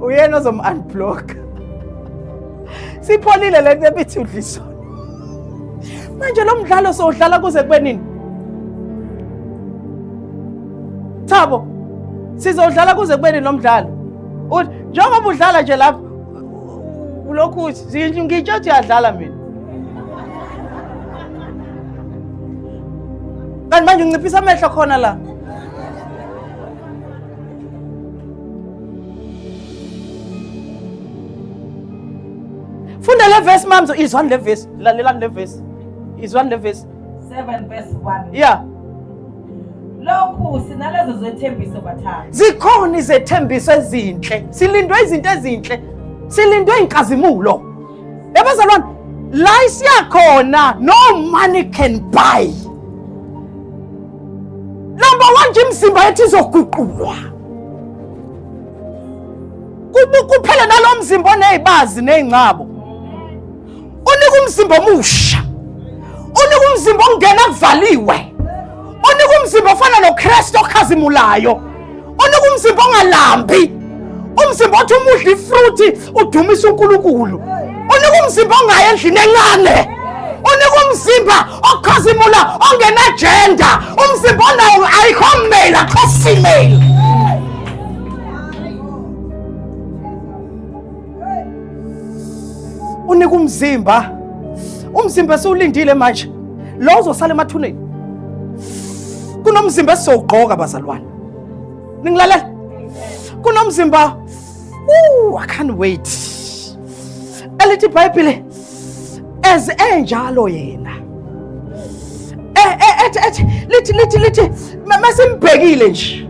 uyena ozom-unblock sipholile lento ebithi udliso manje lo mdlalo sowudlala kuze kube nini Thabo sizodlala kuze kube nini lo mdlalo uthi njengoba udlala nje lapha ulokhu uthi ngitsho uthi uyadlala mina kanti manje unciphisa amehlo khona la funda le verse mamzo izwana le verse lalelani le verse izwana le verse 7 verse 1. yeah Lokhu sinalezo zethembiso bathanda. Zikhona izethembiso ezinhle. Silindwe izinto ezinhle. Silindwe inkazimulo. Yabazalwane, la isiyakhona no money can buy. Number 1 nje imizimba yethu izoguqulwa. Kuphela nalo mzimba onezibazi nezingcabo. Unika umzimba omusha. Unika umzimba ongena kuvaliwe. Unika umzimba ofana noKristu okhazimulayo. Unika umzimba ongalambi. Umzimba othi umudla ifruit udumisa uNkulunkulu. Unika umzimba ongaya endlini encane. Unika umzimba okhazimula ongena agenda. Umzimba onawo ayikho male akho female. Unika umzimba sewulindile manje. Lo uzosala emathuneni. Kunomzimba esizogqoka bazalwane. Ningilalela? Kunomzimba I can't wait. Elithi iBhayibheli enjalo yena. Lithi masimbhekile nje.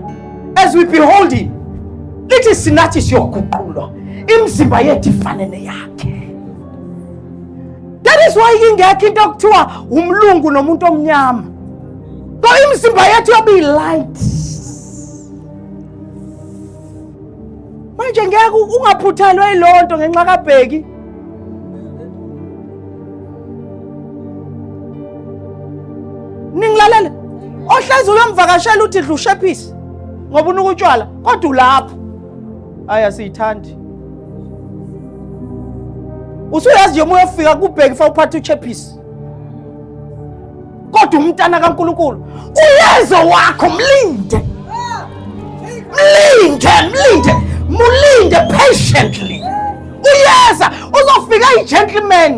As we behold him. Lithi sinathi siyoguqulwa. Imizimba yethu ifanele yakhe. That is why ingekho into okuthiwa umlungu nomuntu omnyama. Ngoba imizimba yethu yobe light. Manje ngeke ungaphuthelwa ilonto ngenxa kaBheki. Ningilalela. Ohlezi uyomvakashela uthi dlu shephisi ngoba unuka utshwala kodwa ulapha. Aya siyithandi. Usuyazi nje uma ufika kuBheki fa uphatha uchephisi. Kodwa umntana kaNkulunkulu uyezo wakho mlinde. Mulinde patiently. Uyeza uzofika igentleman.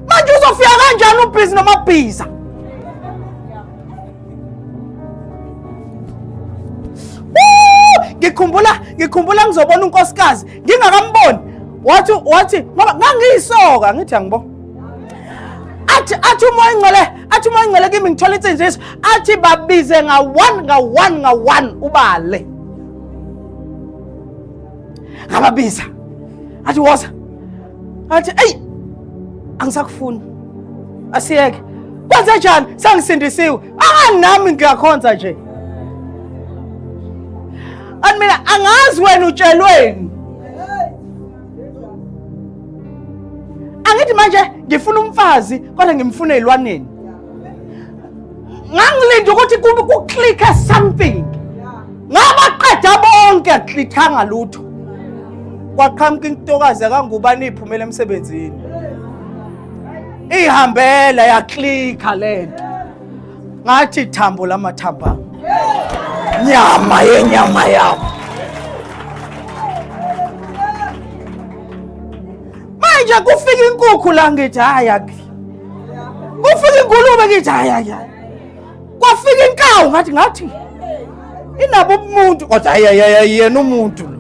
Manje uzofika kanjani ubhizi nomabhiza? Ngikhumbula ngizobona unkosikazi ngingakamboni wathi ngoba ngangiyisoka ngithi angibona athi umoya ingcwele kimi ngithola insinziso athi babize nga one ubale ngababiza athi woza athi hey angisakufuni asiyeke kwenze njani sangisindisiwe nami ngiyakhonza nje mina angazi wena utshelweni angithi ngathi manje ngifuna umfazi kodwa ngimfuna ezilwaneni. Ngangilinde ukuthi kuclick something. Ngabaqeda bonke aklickanga lutho. Kwaqhamuka intokazi akangubani iphumela emsebenzini. Ihambela yaklikha lento. Ngathi thambo lamathamba. Nyama yenyama yabo. Manje kufika inkukhu la ngithi hayakhi. Kufika ingulube ngithi hayakhi. Kwafika inkawu ngathi inabo umuntu kodwa yena umuntu lo.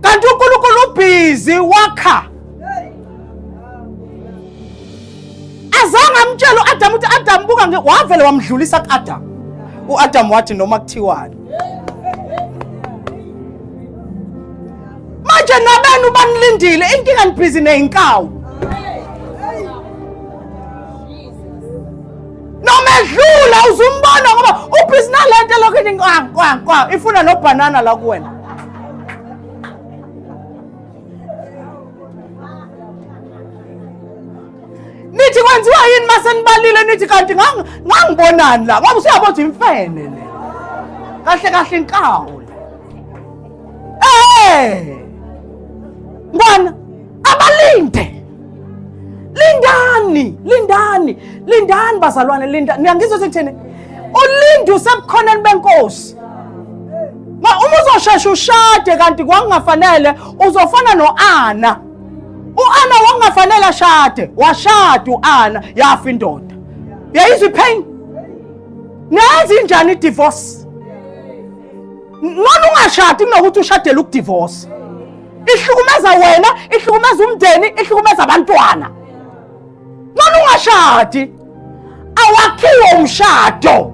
Kanti uNkulunkulu ubhizi wakha. Azange amtshela uAdam ukuthi Adam buka wavele wamdlulisa kuAdam. uAdam wathi noma kuthiwani. Manje nabenu banilindile inkinga nibhizi neinkawu. Nomedlula uzumbona ngoba ubhizi nalento lokuthi kwa ifuna nobanana la kuwena. Nithi kwenziwa yini mase nibalile nithi kanti ngangibonani la ngoba usiyabona imfene le. Kahle inkawu. Ngwana abalinde. Lindani bazalwane lindani. Ngiyangizwa sekutheni ulinde usebukhoneni benkosi. Uma uzoshesha ushade kanti kwangafanele uzofana noAna. uAna wangafanele ashade, washada uAna yafa indoda. Yayizwa ipain. Nazi njani idivorce? Noma ungashadi kunokuthi ushadele ukudivorce. Ihlukumeza wena, ihlukumeza umndeni, ihlukumeza abantwana. Noma ungashadi awakhiwe umshado.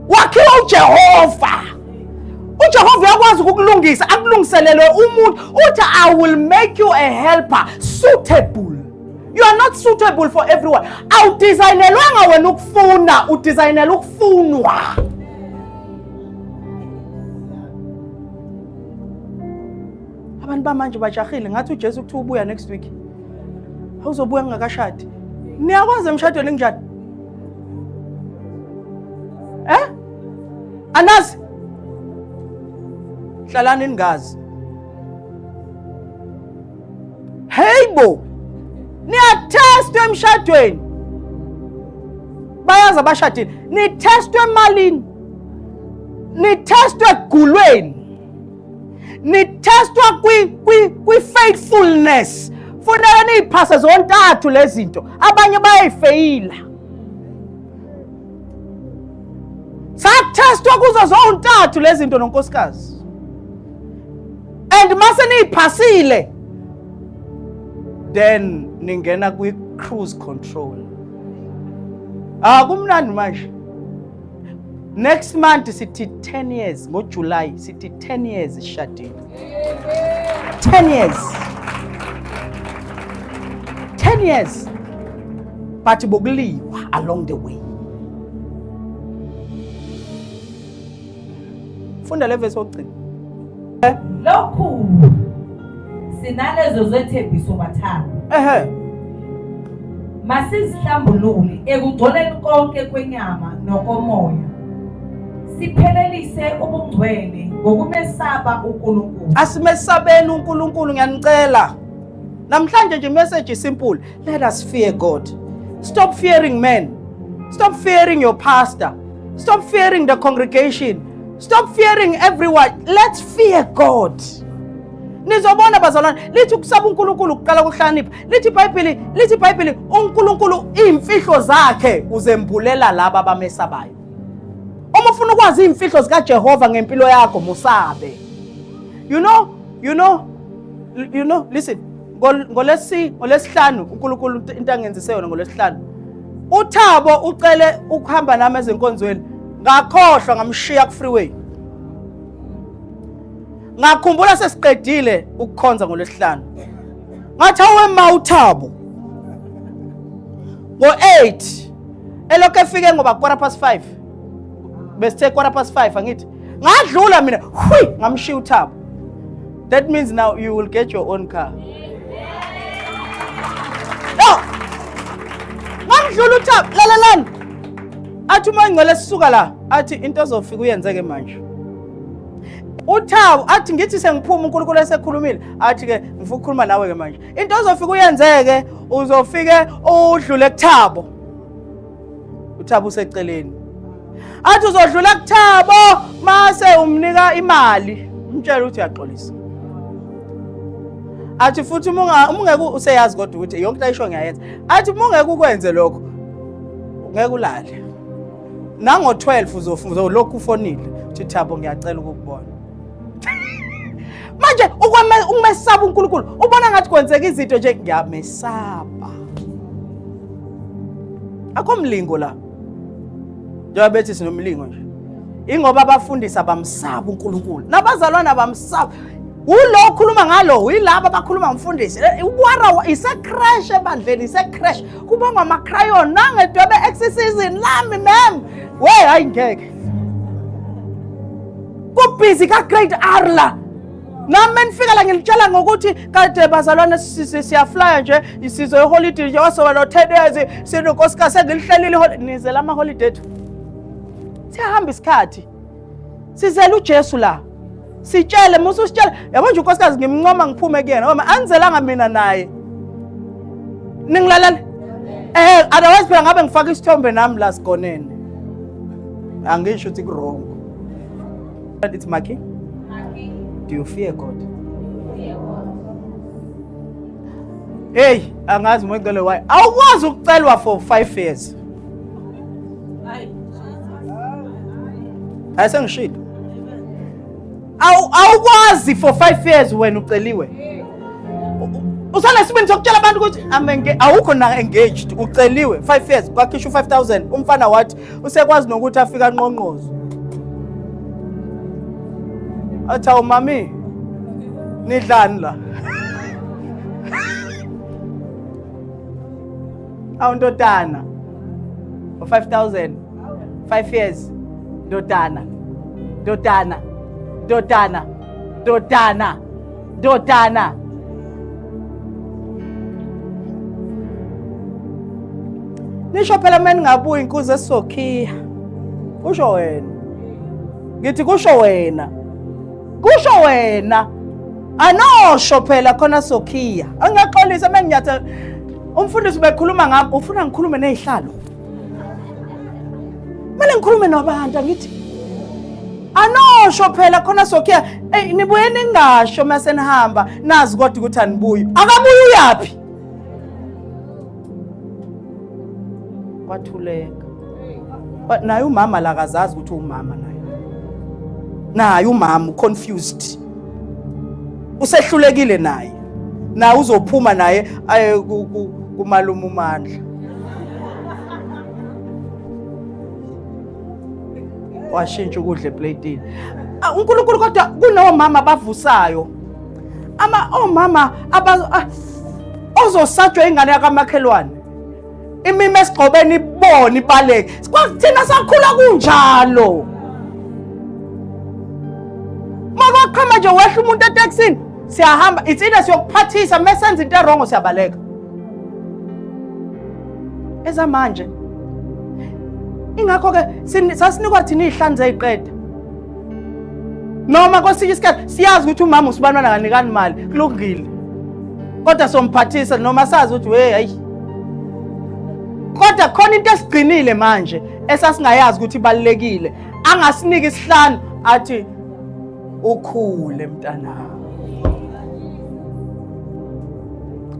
Wakhiwe uJehova. uJehova uyakwazi ukukulungisa, akulungiselele umuntu uthi I will make you a helper suitable. You are not suitable for everyone. Awudesignelwanga wena ukufuna, udesignelwa ukufunwa. Abantu bamanje bajahile ngathi uJesu kuthi ubuya next week. Awuzobuya ngakashadi. Niyakwazi emshadweni njani? Anazi hlalani ningazi. Heybo niyatestwa emshadweni. Bayaza abashadile nitestwe emalini, nitestwe egulweni, nitestwa kwi faithfulness. Funeka niyiphase zontathu lezi zinto. Abanye bayayifeyila. Satestwa kuzo zontathu lezi zinto nonkosikazi. And mase niyiphasile then ningena kwi cruise control. Kumnandi manje. Next month sithi 10 years ngoJuly sithi 10 years ishadile. 10 years. 10 years. But bokuliwa along the way. Funda le verse ogcina. Lokhu sinalezo zethembiso bathanda. Masizihlambulule ekugcoleni konke kwenyama nokomoya. Siphelelise ubungcwele ngokumesaba uNkulunkulu. Asimesabeni uNkulunkulu ngiyanicela. Namhlanje nje message simple. Let us fear God. Stop fearing men. Stop fearing your pastor. Stop fearing the congregation. Stop fearing everyone. Let's fear God. Nizobona bazalwane lithi ukusaba uNkulunkulu kuqala kuhlanipha. Lithi iBhayibheli uNkulunkulu imfihlo zakhe uzembulela laba abamesabayo. Uma ufuna ukwazi imfihlo zika Jehova ngempilo yakho musabe. You know, listen. Ngolesihlanu uNkulunkulu into angenzise yona ngolesihlanu. uThabo ucele ukuhamba nami ezenkonzweni. Ngakhohlwa ngamshiya ku freeway. Ngakhumbula sesiqedile ukukhonza ngolesihlanu. Ngathi awema uThabo. Ngo8 elokho efike ngoba 5:15. Besithe 5:15 angithi. Ngadlula mina, ngamshiya uThabo. That means now you will get your own car. No. Ngidlula uThabo lalalani. Athi uma ingcwele sisuka la, athi into ezofika uyenzeke manje. uThabo athi ngithi sengiphuma uNkulunkulu esekhulumile athi ke ngifuna ukukhuluma nawe ke manje into ozofika uyenzeke uzofike udlule kuThabo uThabo useceleni athi uzodlula kuThabo mase umnika imali umtshela ukuthi uyaxolisa athi futhi ungeke useyazi kodwa ukuthi yonke into ayisho ngiyayenza athi ungeke ukwenze lokho ngeke ulale nango 12 uzolokhu ufonile uthi Thabo ngiyacela ukukubona manje ukumesaba uNkulunkulu ubona ngathi kwenzeka izinto nje ngiyamesaba akho mlingo la njengoba bethi sinomlingo nje ingoba abafundisi abamsaba uNkulunkulu nabazalwana bamsaba ulo okhuluma ngalo uyilabo abakhuluma ngumfundisi uwara ise-crash ebandleni ise-crash kubangwa ama-crayon nangedwebe exorcism lami mem we hayi ngeke kubhizi ka-grade R la nami nifika la ngilitshela ngokuthi kade bazalwane siyaflya nje isizwe yeholiday nje wasoba no-10 years sinonkosikazi sengilihlelile nizela ama-holiday ethu siyahamba isikhathi sizela uJesu la sitshele musu sitshele yabo nje unkosikazi ngimncoma ngiphume kuyena ngoba angizelanga mina naye ningilalela otherwise phela ngabe ngifaka isithombe nami la sigonene angisho ukuthi wrong it's Maki. Do you fear God? Hey, angazi mwengcele why awukwazi ukucelwa for 5 years ayisengishilo awukwazi for 5 years wena uceliwe usana isibindi sokutshela abantu ukuthi awukho na engaged uceliwe 5 years kwakhisha 5000 umfana wathi usekwazi nokuthi afika nqonqozo athi mami nidlani la awundodana 5000 5 years dodana nisho phela mina ngabuya inkuzi esokhiya kusho wena ngithi kusho wena anosho phela khona sokhiya angaxolisa menginyatha umfundisi bekhuluma ngami ufuna ngikhulume nezihlalo manje ngikhulume nabantu ngithi anosho phela khona sokhiya nibuye ningasho mase nihamba nazi kodwa ukuthi anibuyi akabuyi uyapi kwathuleka naye umama la akazazi ukuthi umama naye umama confused usehlulekile naye uzophuma naye aye kumalume uMandla washintsha ukudla eplatini uNkulunkulu kodwa kunomama abavusayo omama ozosatshwa ingane yakamakhelwane imime esigqobeni ibone ibaleke kwakuthina sakhula kunjalo maqhama nje wehla umuntu etaxini siyahamba itsina siyokuphathisa mesenza into erongo siyabaleka ezamanje ingakho ke sasinikwa thina izihlanze eziqeda noma kwesinye isikhathi siyazi ukuthi umama usibanwana kanikani imali kulungile kodwa somphathisa noma sazi ukuthi hayi kodwa khona into esigcinile manje esasingayazi ukuthi ibalekile angasiniki isihlanu athi ukhule mntana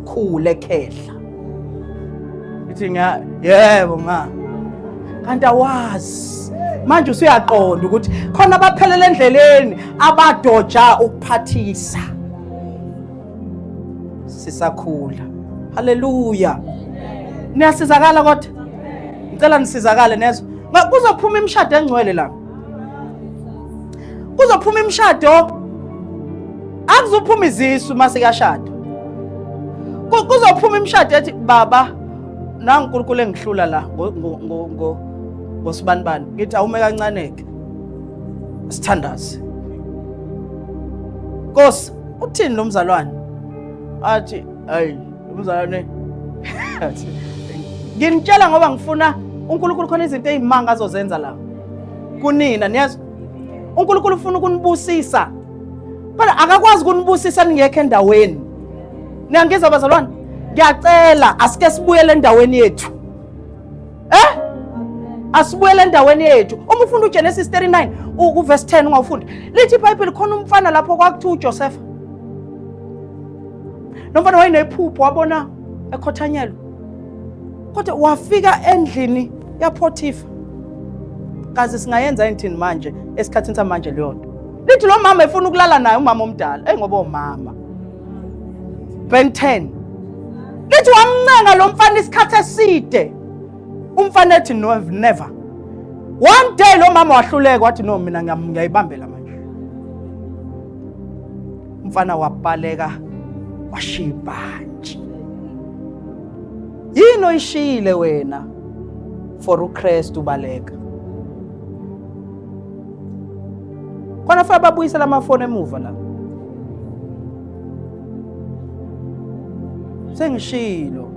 khule khehla ithi yebo kanti awazi manje usuyaqonda ukuthi khona abaphelele endleleni abadoja ukuphathisa sisakhula haleluya niyasizakala kodwa ngicela nisizakale nezo kuzophuma imishado engcwele la kuzophuma imishado akuzophuma izisu mase kuyashada kuzophuma imishado ethi baba nangu uNkulunkulu engihlula la ngosibanibani ngithi awume kancaneke sithandaze Nkosi Uthini lo mzalwane? Athi, "Hayi, umzalwane." Athi, "Nginitshela ngoba ngifuna uNkulunkulu khona izinto ezimanga azozenza la. Kunina niyazi uNkulunkulu ufuna ukunibusisa. Kodwa akakwazi ukunibusisa ningekho endaweni. Niyangizwa bazalwane? Ngiyacela asike sibuyele endaweni yethu. Asibuyele endaweni yethu. Uma ufunda uGenesis 39 uverse 10 ungawufunda. Lithi iBhayibheli khona umfana lapho kwakuthiwa uJoseph. Nomfana wayenephupho wabona ekhothanyelwe. Kodwa wafika endlini yaPhotifa. Kaze singayenza endini manje esikhathini samanje leyo nto. Lithi lo mama efuna ukulala naye umama omdala, ngoba umama. Ben 10. Lithi wamncenga lo mfana isikhathi eside. Umfana ethi no, never. One day lo mama wahluleka wathi no, mina ngiyayibambela manje. Umfana wabaleka washibhanji. Yini oyishile wena for uKristu ubaleka? Khona fa babuyisela amafoni emuva la. Sengishilo.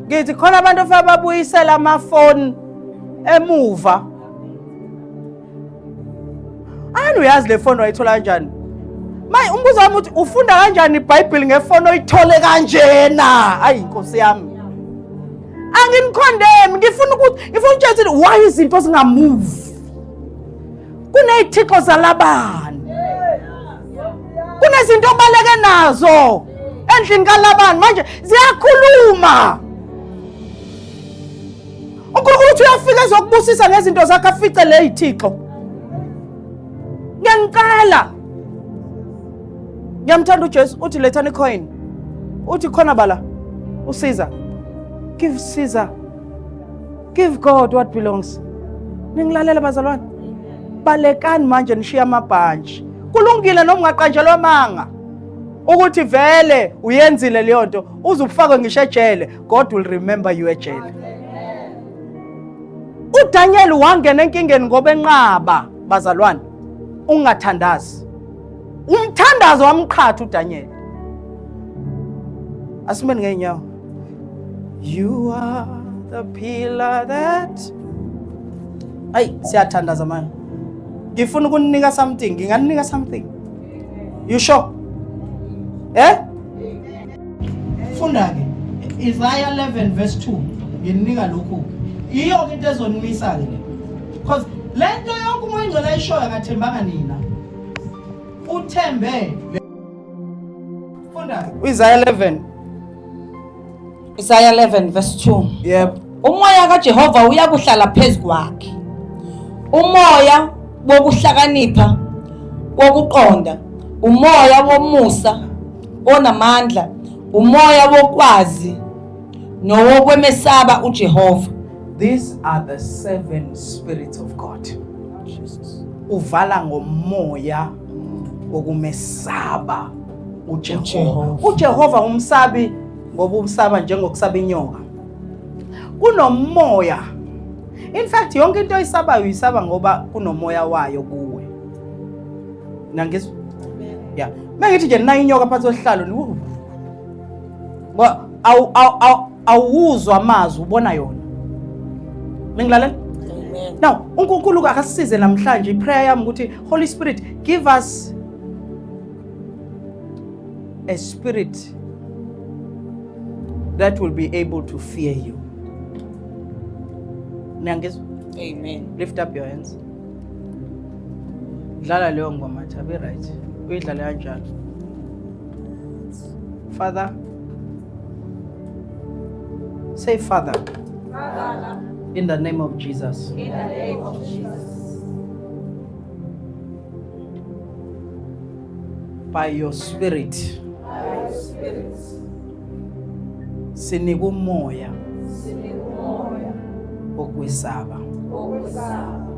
Ngithi khona abantu fa babuyisela amafoni emuva. Ani uyazi le phone wayithola kanjani? Maye umbuzo wami uthi ufunda kanjani iBhayibheli ngefoni oyithole kanjena? Hayi Nkosi yami. Anginikhondemi, ngifuna ukuthi why izinto zingamove? Kunezithixo zalabani. Kunezinto obaleke nazo endlini kaLabani manje ziyakhuluma. uNkulunkulu uthi uyafika ezokubusisa ngezinto zakhe afice le ithixo. Ngiyanicela. Ngiyamthanda uJesu uthi lethani icoin. Uthi khona bala uSiza. Give Caesar. Give God what belongs. Ningilalela bazalwane. Balekani manje nishiya amabhanji. Kulungile noma ungaqanjelwa manga. Ukuthi vele uyenzile leyo nto uzufakwe ngisho ejele. God will remember you ejele. uDaniel wangena enkingeni ngoba enqaba bazalwane. Ungathandazi. Umthandazo wamqhatha uDaniel. Asimeni ngeenyawo. You are the pillar that. Ay, siyathandaza manje. Ngifuna ukunika something, nginganika something. You sure? Funda ke. Isaiah 11 verse 2. Nginika lokhu. Iyo into ezonimisa ke. Because lento yonke umoya ingcwele ayishoya ngathembanga nina. Uthembe. Funda Isaiah 11. Isaiah 11 verse 2. Yep. Umoya kaJehova uyakuhlala phezulu kwakhe. Umoya wokuhlakanipha, wokuqonda, umoya womusa, onamandla, umoya wokwazi nowokwemesaba uJehova. These are the 7 spirits of God. Uvala ngomoya wokumesaba uJehova. uJehova umsabi ngoba umsaba njengokusaba inyoka. Kunomoya. In fact yonke into oyisabayo uyisaba ngoba kunomoya wayo kuwe. Nangizwa? Yeah. Mangithi nje nina inyoka phansi osihlalo ni. Awuzwa amazwi ubona yona. Ningilalela? Amen. Now, uNkulunkulu akasisize namhlanje iprayer yami ukuthi Holy Spirit give us a spirit that will be able to fear you. Niyangizwa? Amen. Lift up your hands. Dlala leyo ngoma thabe right. Uyidlala kanjalo. Father. Say Father. Father. In the name of Jesus. In the name of Jesus. By your spirit. By your spirit. Sinika umoya Sinika umoya wokwesaba. wokwesaba.